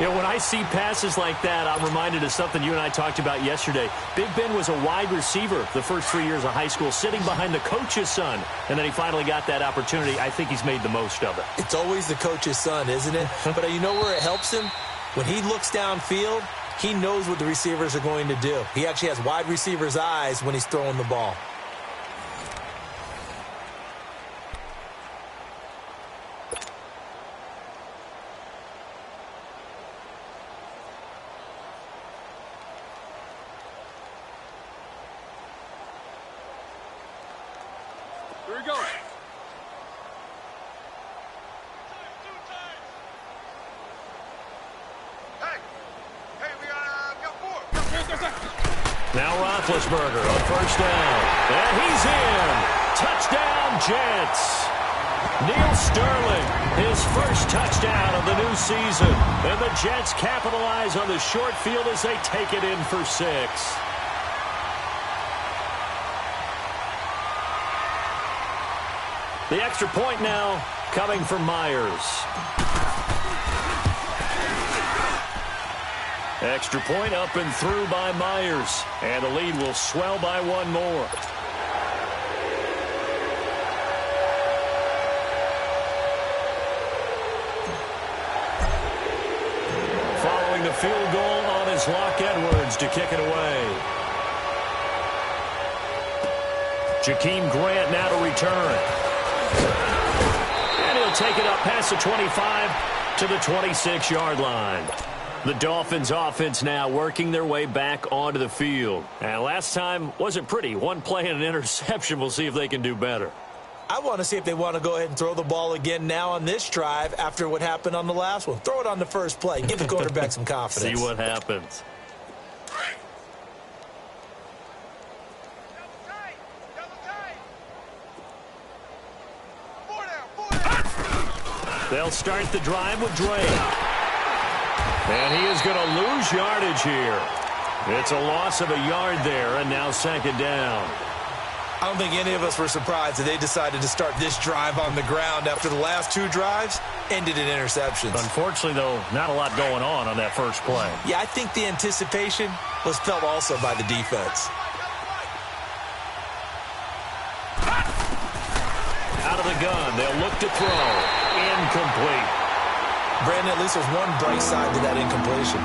You know, when I see passes like that, I'm reminded of something you and I talked about yesterday. Big Ben was a wide receiver the first 3 years of high school, sitting behind the coach's son, and then he finally got that opportunity. I think he's made the most of it. It's always the coach's son, isn't it? But you know where it helps him? When he looks downfield, he knows what the receivers are going to do. He actually has wide receivers' eyes when he's throwing the ball. Here we go. Hey, we got four. Now Roethlisberger on first down. And he's in. Touchdown, Jets. Neil Sterling, his first touchdown of the new season. And the Jets capitalize on the short field as they take it in for 6. The extra point now coming from Myers. Extra point up and through by Myers. And the lead will swell by one more. Following the field goal on is Locke Edwards to kick it away. Jakeem Grant now to return. And he'll take it up past the 25 to the 26-yard line. The Dolphins offense now working their way back onto the field. And last time wasn't pretty. One play and an interception. We'll see if they can do better. I want to see if they want to go ahead and throw the ball again now on this drive after what happened on the last one. Throw it on the first play. Give the quarterback some confidence. See what happens. They'll start the drive with Drake. And he is going to lose yardage here. It's a loss of a yard there, and now second down. I don't think any of us were surprised that they decided to start this drive on the ground after the last two drives ended in interceptions. Unfortunately, though, not a lot going on that first play. Yeah, I think the anticipation was felt also by the defense. Out of the gun, they'll look to throw. Incomplete. Brandon, at least there's one bright side to that incompletion.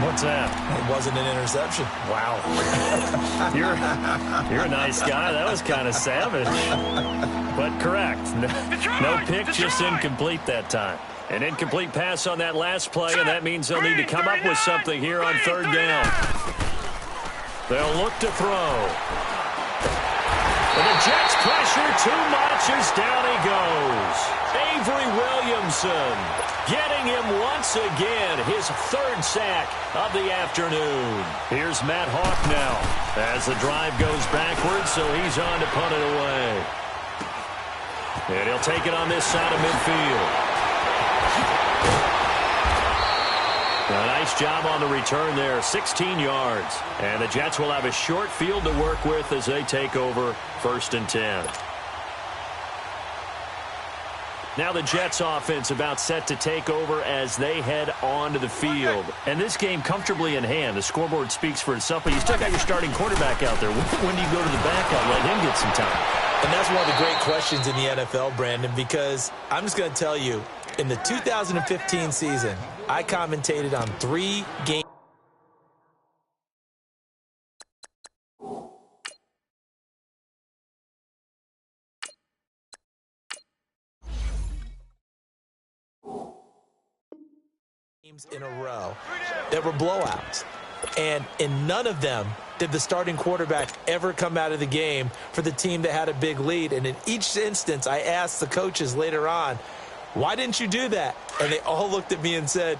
What's that? It wasn't an interception. Wow. You're a nice guy. That was kind of savage. But correct. No pick, just incomplete that time. An incomplete pass on that last play, and that means they'll need to come up with something here on third down. They'll look to throw. And the Jets pressure too much as down he goes. Avery Williamson getting him once again, his third sack of the afternoon. Here's Matt Hawk now as the drive goes backwards, so he's on to punt it away. And he'll take it on this side of midfield. A nice job on the return there, 16 yards. And the Jets will have a short field to work with as they take over 1st and 10. Now the Jets offense about set to take over as they head onto the field. And this game comfortably in hand. The scoreboard speaks for itself, but you still got your starting quarterback out there. When do you go to the backup? Let him get some time. And that's one of the great questions in the NFL, Brandon, because I'm just going to tell you, in the 2015 season, I commentated on 3 games. In a row that were blowouts, and in none of them did the starting quarterback ever come out of the game for the team that had a big lead. And in each instance, I asked the coaches later on, why didn't you do that? And they all looked at me and said,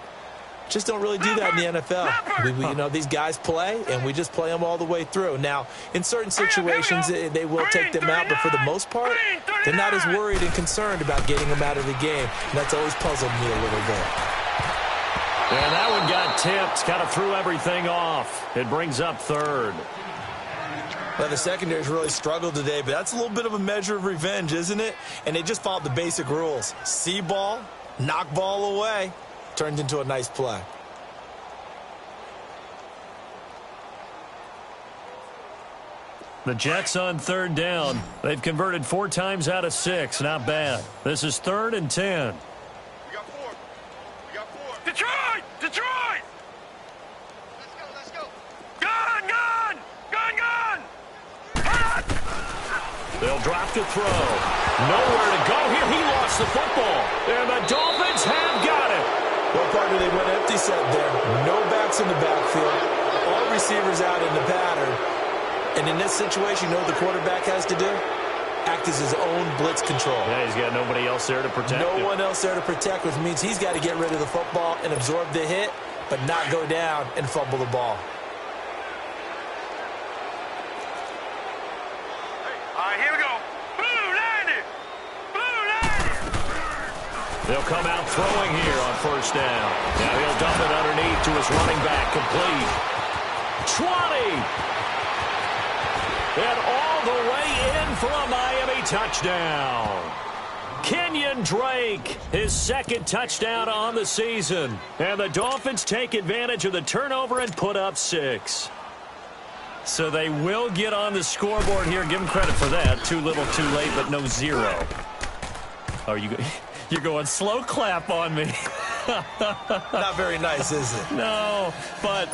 just don't really do that in the NFL. You know, these guys play, and we just play them all the way through. Now, in certain situations, they will take them out, but for the most part, they're not as worried and concerned about getting them out of the game. And that's always puzzled me a little bit. And that one got tipped, kind of threw everything off. It brings up third. Well, the secondary's really struggled today, but that's a little bit of a measure of revenge, isn't it? And they just followed the basic rules. See ball, knock ball away. Turned into a nice play. The Jets on third down. They've converted 4 times out of 6. Not bad. This is 3rd and 10. Detroit! Detroit! Let's go! Gun! They'll drop to throw. Nowhere to go here. He lost the football. And the Dolphins have got it. What part did they went empty set there? No backs in the backfield. All receivers out in the pattern. And in this situation, you know what the quarterback has to do? Act as his own blitz control. Yeah, he's got nobody else there to protect him. No one else there to protect, which means he's got to get rid of the football and absorb the hit, but not go down and fumble the ball. All right, here we go. Blue 90! Blue 90! They'll come out throwing here on 1st down. Now he'll dump it underneath to his running back, complete. 20! And all the way in for a Miami touchdown. Kenyon Drake, his 2nd touchdown on the season. And the Dolphins take advantage of the turnover and put up 6. So they will get on the scoreboard here. Give them credit for that. Too little, too late, but no 0. Oh, you're going slow clap on me. Not very nice, is it? No, but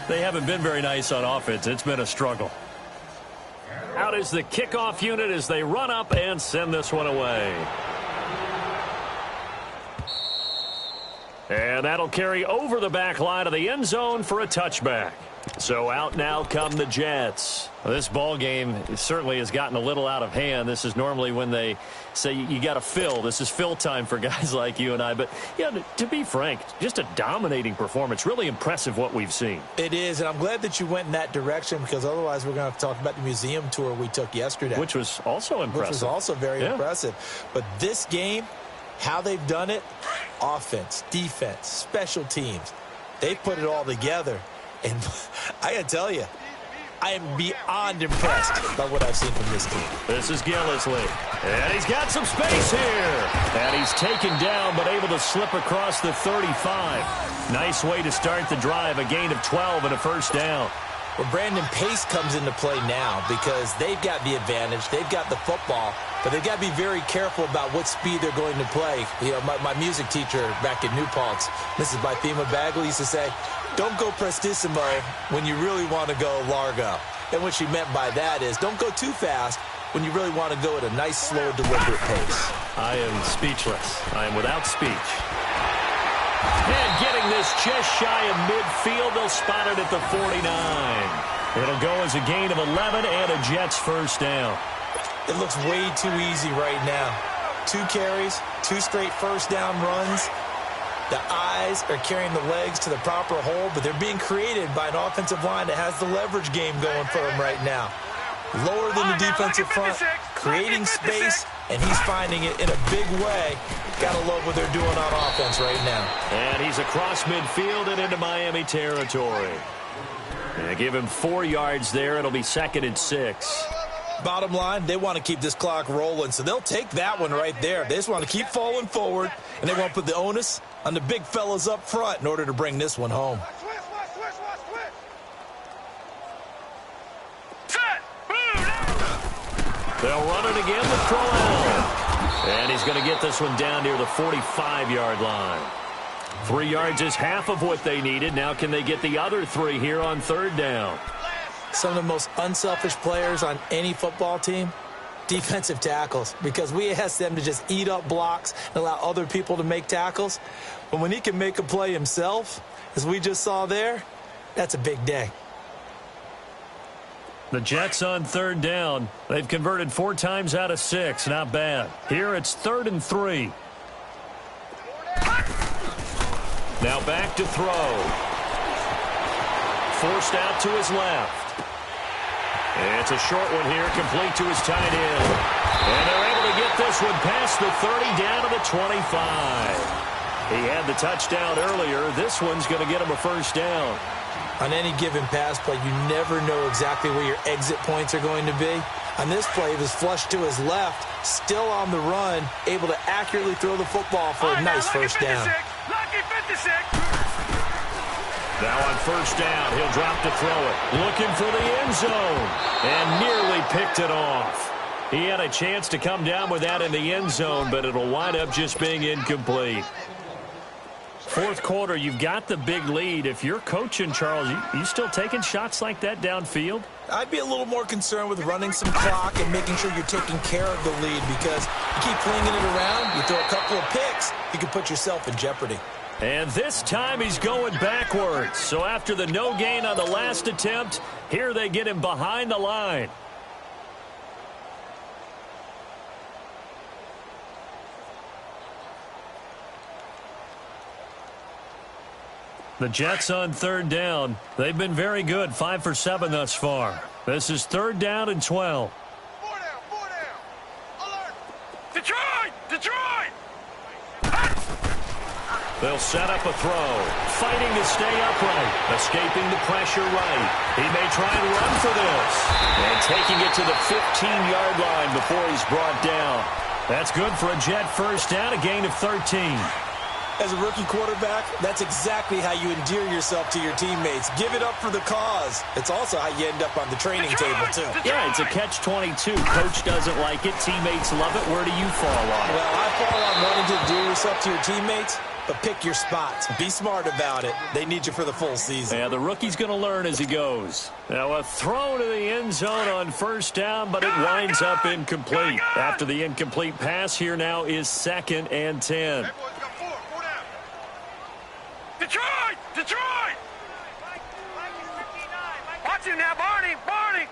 they haven't been very nice on offense. It's been a struggle. Out is the kickoff unit as they run up and send this one away. And that'll carry over the back line of the end zone for a touchback. So out now come the Jets. This ball game certainly has gotten a little out of hand. This is normally when they say you got to fill. This is fill time for guys like you and I. But, yeah, to be frank, just a dominating performance. Really impressive what we've seen. It is, and I'm glad that you went in that direction because otherwise we're going to have to talk about the museum tour we took yesterday. Which was also impressive. Which was also very impressive. But this game How they've done it, offense, defense, special teams, they've put it all together. And I got to tell you, I am beyond impressed by what I've seen from this team. This is Gillisley. And he's got some space here. And he's taken down but able to slip across the 35. Nice way to start the drive. A gain of 12 and a first down. Well, Brandon, pace comes into play now because they've got the advantage. They've got the football. But they've got to be very careful about what speed they're going to play. You know, my music teacher back in New Paltz, Mrs. Bythema Bagley, used to say, don't go prestissimo when you really want to go largo. And what she meant by that is don't go too fast when you really want to go at a nice, slow, deliberate pace. I am speechless. I am without speech. And getting this just shy of midfield, they'll spot it at the 49. It'll go as a gain of 11 and a Jets first down. It looks way too easy right now. 2 carries, 2 straight first down runs. The eyes are carrying the legs to the proper hole, but they're being created by an offensive line that has the leverage game going for them right now. Lower than the defensive front, creating space, and he's finding it in a big way. Gotta love what they're doing on offense right now. And he's across midfield and into Miami territory. And give him 4 yards there. It'll be 2nd and 6. Bottom line, they want to keep this clock rolling, so they'll take that one right there. They just want to keep falling forward, and they want to put the onus on the big fellas up front in order to bring this one home. They'll run it again with Crowell. And he's going to get this one down near the 45-yard line. 3 yards is half of what they needed. Now can they get the other 3 here on 3rd down? Some of the most unselfish players on any football team, defensive tackles, because we ask them to just eat up blocks and allow other people to make tackles. But when he can make a play himself, as we just saw there, that's a big day. The Jets on 3rd down. They've converted 4 times out of 6. Not bad. Here it's 3rd and 3. Now back to throw. Forced out to his left. It's a short one here, complete to his tight end. And they're able to get this one past the 30 down to the 25. He had the touchdown earlier. This one's going to get him a first down. On any given pass play, you never know exactly where your exit points are going to be. On this play, it was flushed to his left, still on the run, able to accurately throw the football for a nice first down. Lucky 56. Now on first down, he'll drop to throw it. Looking for the end zone. And nearly picked it off. He had a chance to come down with that in the end zone, but it'll wind up just being incomplete. 4th quarter, you've got the big lead. If you're coaching, Charles, you still taking shots like that downfield? I'd be a little more concerned with running some clock and making sure you're taking care of the lead, because you keep flinging it around, you throw a couple of picks, you can put yourself in jeopardy. And this time he's going backwards. So after the no gain on the last attempt, here they get him behind the line. The Jets on 3rd down. They've been very good, 5 for 7 thus far. This is 3rd down and 12. 4 down. Alert. Detroit! Detroit! They'll set up a throw. Fighting to stay upright. Escaping the pressure right. He may try and run for this. And taking it to the 15-yard line before he's brought down. That's good for a Jet first down, a gain of 13. As a rookie quarterback, that's exactly how you endear yourself to your teammates. Give it up for the cause. It's also how you end up on the training table, too. Yeah, it's a catch-22. Coach doesn't like it. Teammates love it. Where do you fall on it? Well, I fall on wanting to endear yourself to your teammates, but pick your spots. Be smart about it. They need you for the full season. Yeah, the rookie's going to learn as he goes. Now a throw to the end zone on first down, but it winds up incomplete. After the incomplete pass, here now is 2nd and 10. Hey, boys, got 4 down. Detroit! Detroit! Watch him now, Barney! Barney!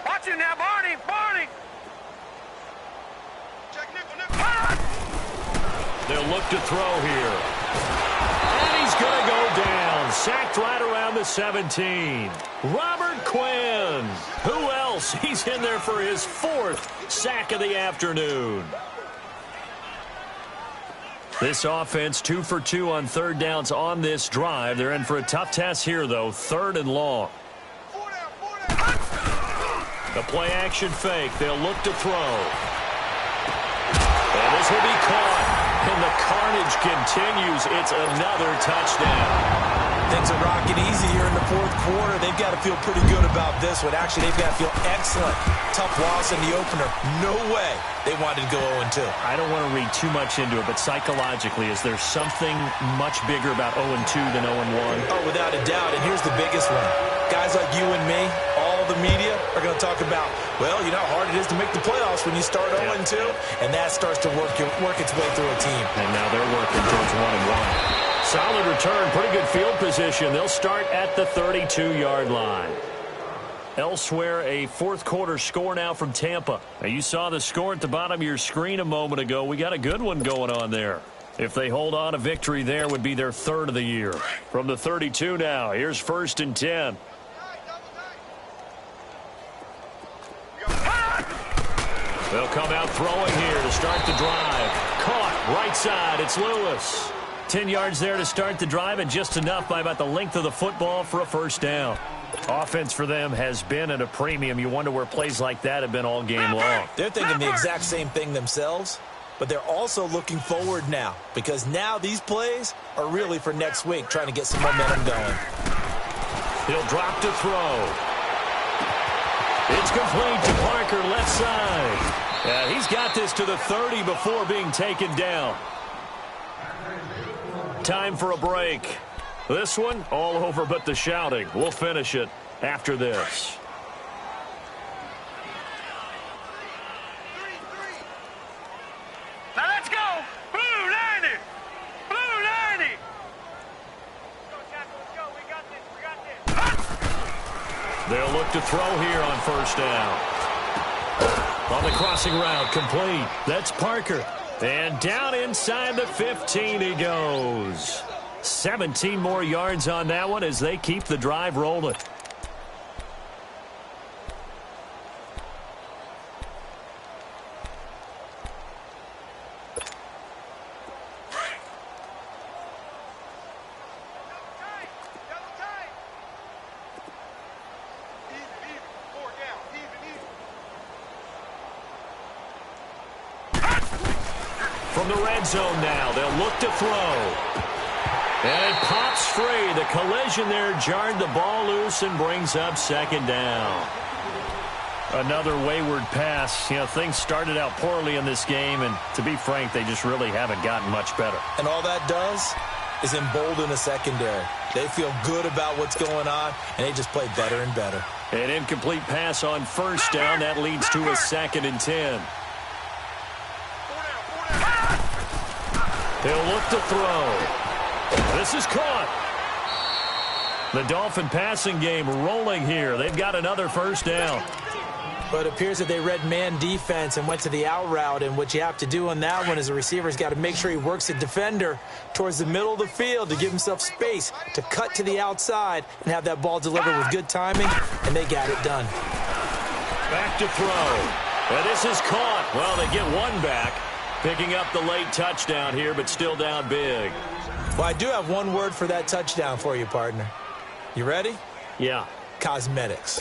Watch him now, Barney! Barney! They'll look to throw here. And he's going to go down. Sacked right around the 17. Robert Quinn. Who else else. He's in there for his 4th sack of the afternoon. This offense 2 for 2 on 3rd downs on this drive. They're in for a tough test here, though. 3rd and long. The play action fake. They'll look to throw. And this will be caught. And the carnage continues. It's another touchdown. Things are rocking easy here in the 4th quarter. They've got to feel pretty good about this one. Actually, they've got to feel excellent. Tough loss in the opener. No way they wanted to go 0-2. I don't want to read too much into it, but psychologically, is there something much bigger about 0-2 than 0-1? Oh, without a doubt. And here's the biggest one. Guys like you and me, all the media, are going to talk about, well, you know how hard it is to make the playoffs when you start 0-2, and that starts to work its way through a team. And now they're working towards 1-1. Solid return, pretty good field position. They'll start at the 32-yard line. Elsewhere, a 4th quarter score now from Tampa. Now, you saw the score at the bottom of your screen a moment ago. We got a good one going on there. If they hold on, a victory there would be their 3rd of the year. From the 32 now, here's 1st and 10. They'll come out throwing here to start the drive. Caught right side. It's Lewis. 10 yards there to start the drive, and just enough by about the length of the football for a 1st down. Offense for them has been at a premium. You wonder where plays like that have been all game long. They're thinking the exact same thing themselves, but they're also looking forward now, because now these plays are really for next week, trying to get some momentum going. He'll drop to throw. It's complete to Parker, left side. He's got this to the 30 before being taken down. Time for a break. This one, all over but the shouting. We'll finish it after this. Now let's go. Blue 90. Blue 90. Let's go. We got this. They'll look to throw here on 1st down. On the crossing route, complete. That's Parker. And down inside the 15 he goes. 17 more yards on that one as they keep the drive rolling. From the red zone now, they'll look to throw. And it pops free. The collision there jarred the ball loose and brings up 2nd down. Another wayward pass. You know, things started out poorly in this game, and to be frank, they just really haven't gotten much better. And all that does is embolden the secondary. They feel good about what's going on, and they just play better and better. An incomplete pass on 1st down. That leads to a 2nd and 10. They'll look to throw. This is caught. The Dolphin passing game rolling here. They've got another 1st down. But it appears that they read man defense and went to the out route, and what you have to do on that one is the receiver's got to make sure he works the defender towards the middle of the field to give himself space to cut to the outside and have that ball delivered with good timing, and they got it done. Back to throw. And this is caught. Well, they get one back. Picking up the late touchdown here, but still down big. Well, I do have one word for that touchdown for you, partner. You ready? Yeah. Cosmetics.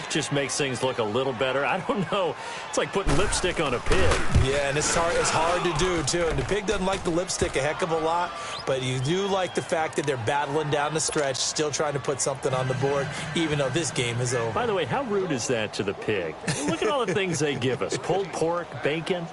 Just makes things look a little better. I don't know. It's like putting lipstick on a pig. Yeah, and it's hard to do, too. And the pig doesn't like the lipstick a heck of a lot, but you do like the fact that they're battling down the stretch, still trying to put something on the board, even though this game is over. By the way, how rude is that to the pig? Look at all the things they give us. Pulled pork, bacon.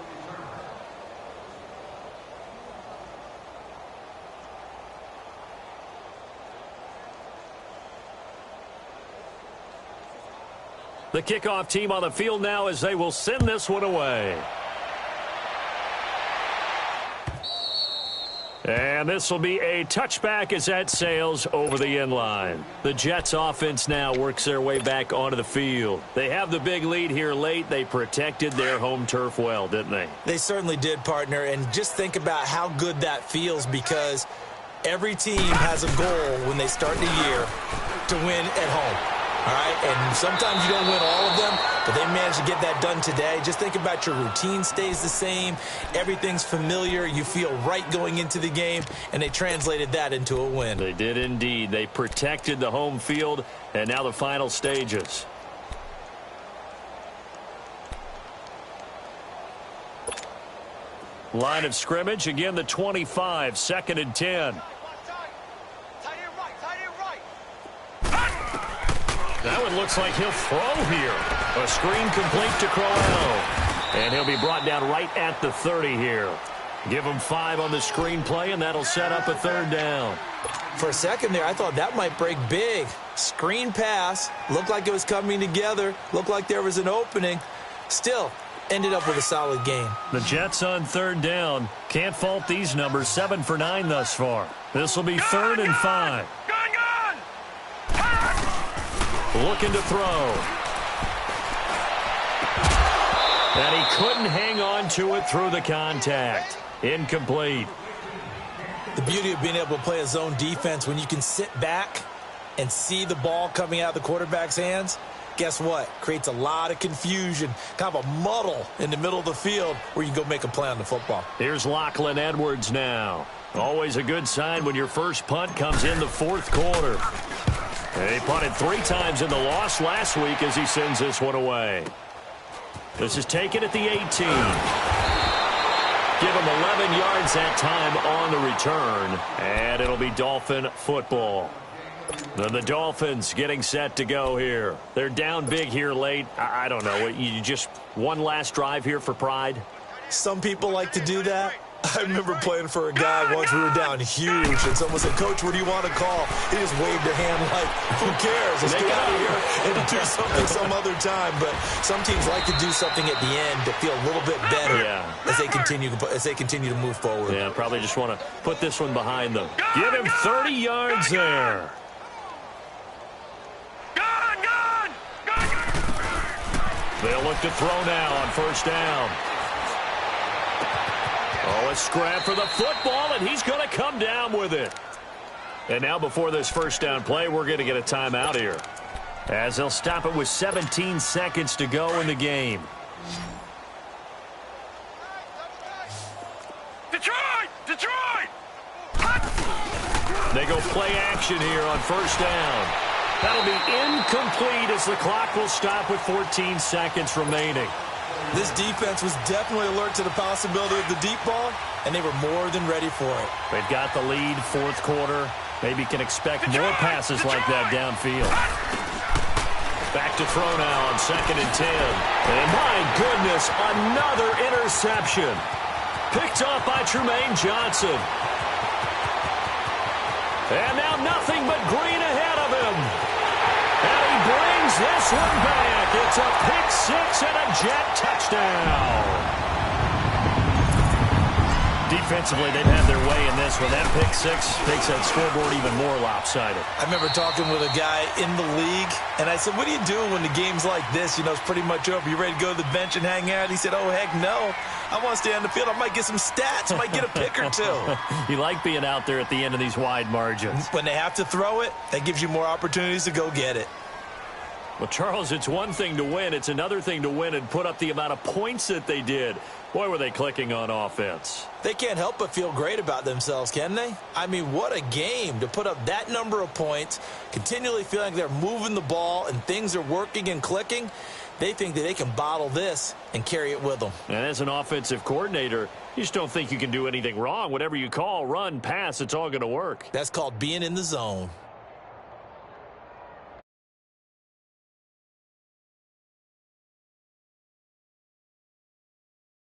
The kickoff team on the field now as they will send this one away. And this will be a touchback as that sails over the end line. The Jets offense now works their way back onto the field. They have the big lead here late. They protected their home turf well, didn't they? They certainly did, partner. And just think about how good that feels, because every team has a goal when they start the year to win at home. All right, and sometimes you don't win all of them, but they managed to get that done today. Just think about your routine stays the same. Everything's familiar. You feel right going into the game, and they translated that into a win. They did indeed. They protected the home field, and now the final stages. Line of scrimmage, again the 25, 2nd and 10. That one looks like he'll throw here. A screen complete to Crowell. And he'll be brought down right at the 30 here. Give him 5 on the screen play, and that'll set up a 3rd down. For a second there, I thought that might break big. Screen pass. Looked like it was coming together. Looked like there was an opening. Still, ended up with a solid game. The Jets on 3rd down. Can't fault these numbers. 7 for 9 thus far. This will be 3rd and 5. Looking to throw. And he couldn't hang on to it through the contact. Incomplete. The beauty of being able to play a zone defense when you can sit back and see the ball coming out of the quarterback's hands, guess what? Creates a lot of confusion, kind of a muddle in the middle of the field where you can go make a play on the football. Here's Lachlan Edwards now. Always a good sign when your first punt comes in the 4th quarter. He punted 3 times in the loss last week as he sends this one away. This is taken at the 18. Give him 11 yards that time on the return. And it'll be Dolphin football. Then the Dolphins getting set to go here. They're down big here late. I don't know. You just one last drive here for pride? Some people like to do that. I remember playing for a guy once. We were down huge, and someone said, "Coach, what do you want to call?" He just waved a hand like, "Who cares? Let's get out of here and do something some other time." But some teams like to do something at the end to feel a little bit better as they continue to move forward. Yeah, probably just want to put this one behind them. Give him 30 yards there. They'll look to throw now on 1st down. Oh, a scrap for the football, and he's going to come down with it. And now before this 1st down play, we're going to get a timeout here, as they'll stop it with 17 seconds to go in the game. Detroit! They go play action here on 1st down. That'll be incomplete as the clock will stop with 14 seconds remaining. This defense was definitely alert to the possibility of the deep ball, and they were more than ready for it. They've got the lead, 4th quarter. Maybe can expect more passes like that downfield. Back to throw now on 2nd and 10. And my goodness, another interception. Picked off by Trumaine Johnson. And now nothing but green ahead of him. And he brings this one back. It's a pick 6 and a Jet touchdown. Defensively, they've had their way in this one. That pick 6 makes that scoreboard even more lopsided. I remember talking with a guy in the league, and I said, "What do you do when the game's like this? You know, it's pretty much over. You ready to go to the bench and hang out?" He said, "Oh, heck no. I want to stay on the field. I might get some stats. I might get a pick or 2. You like being out there at the end of these wide margins. When they have to throw it, that gives you more opportunities to go get it. Well, Charles, it's one thing to win. It's another thing to win and put up the amount of points that they did. Boy, were they clicking on offense. They can't help but feel great about themselves, can they? I mean, what a game to put up that number of points, continually feeling like they're moving the ball and things are working and clicking. They think that they can bottle this and carry it with them. And as an offensive coordinator, you just don't think you can do anything wrong. Whatever you call, run, pass, it's all going to work. That's called being in the zone.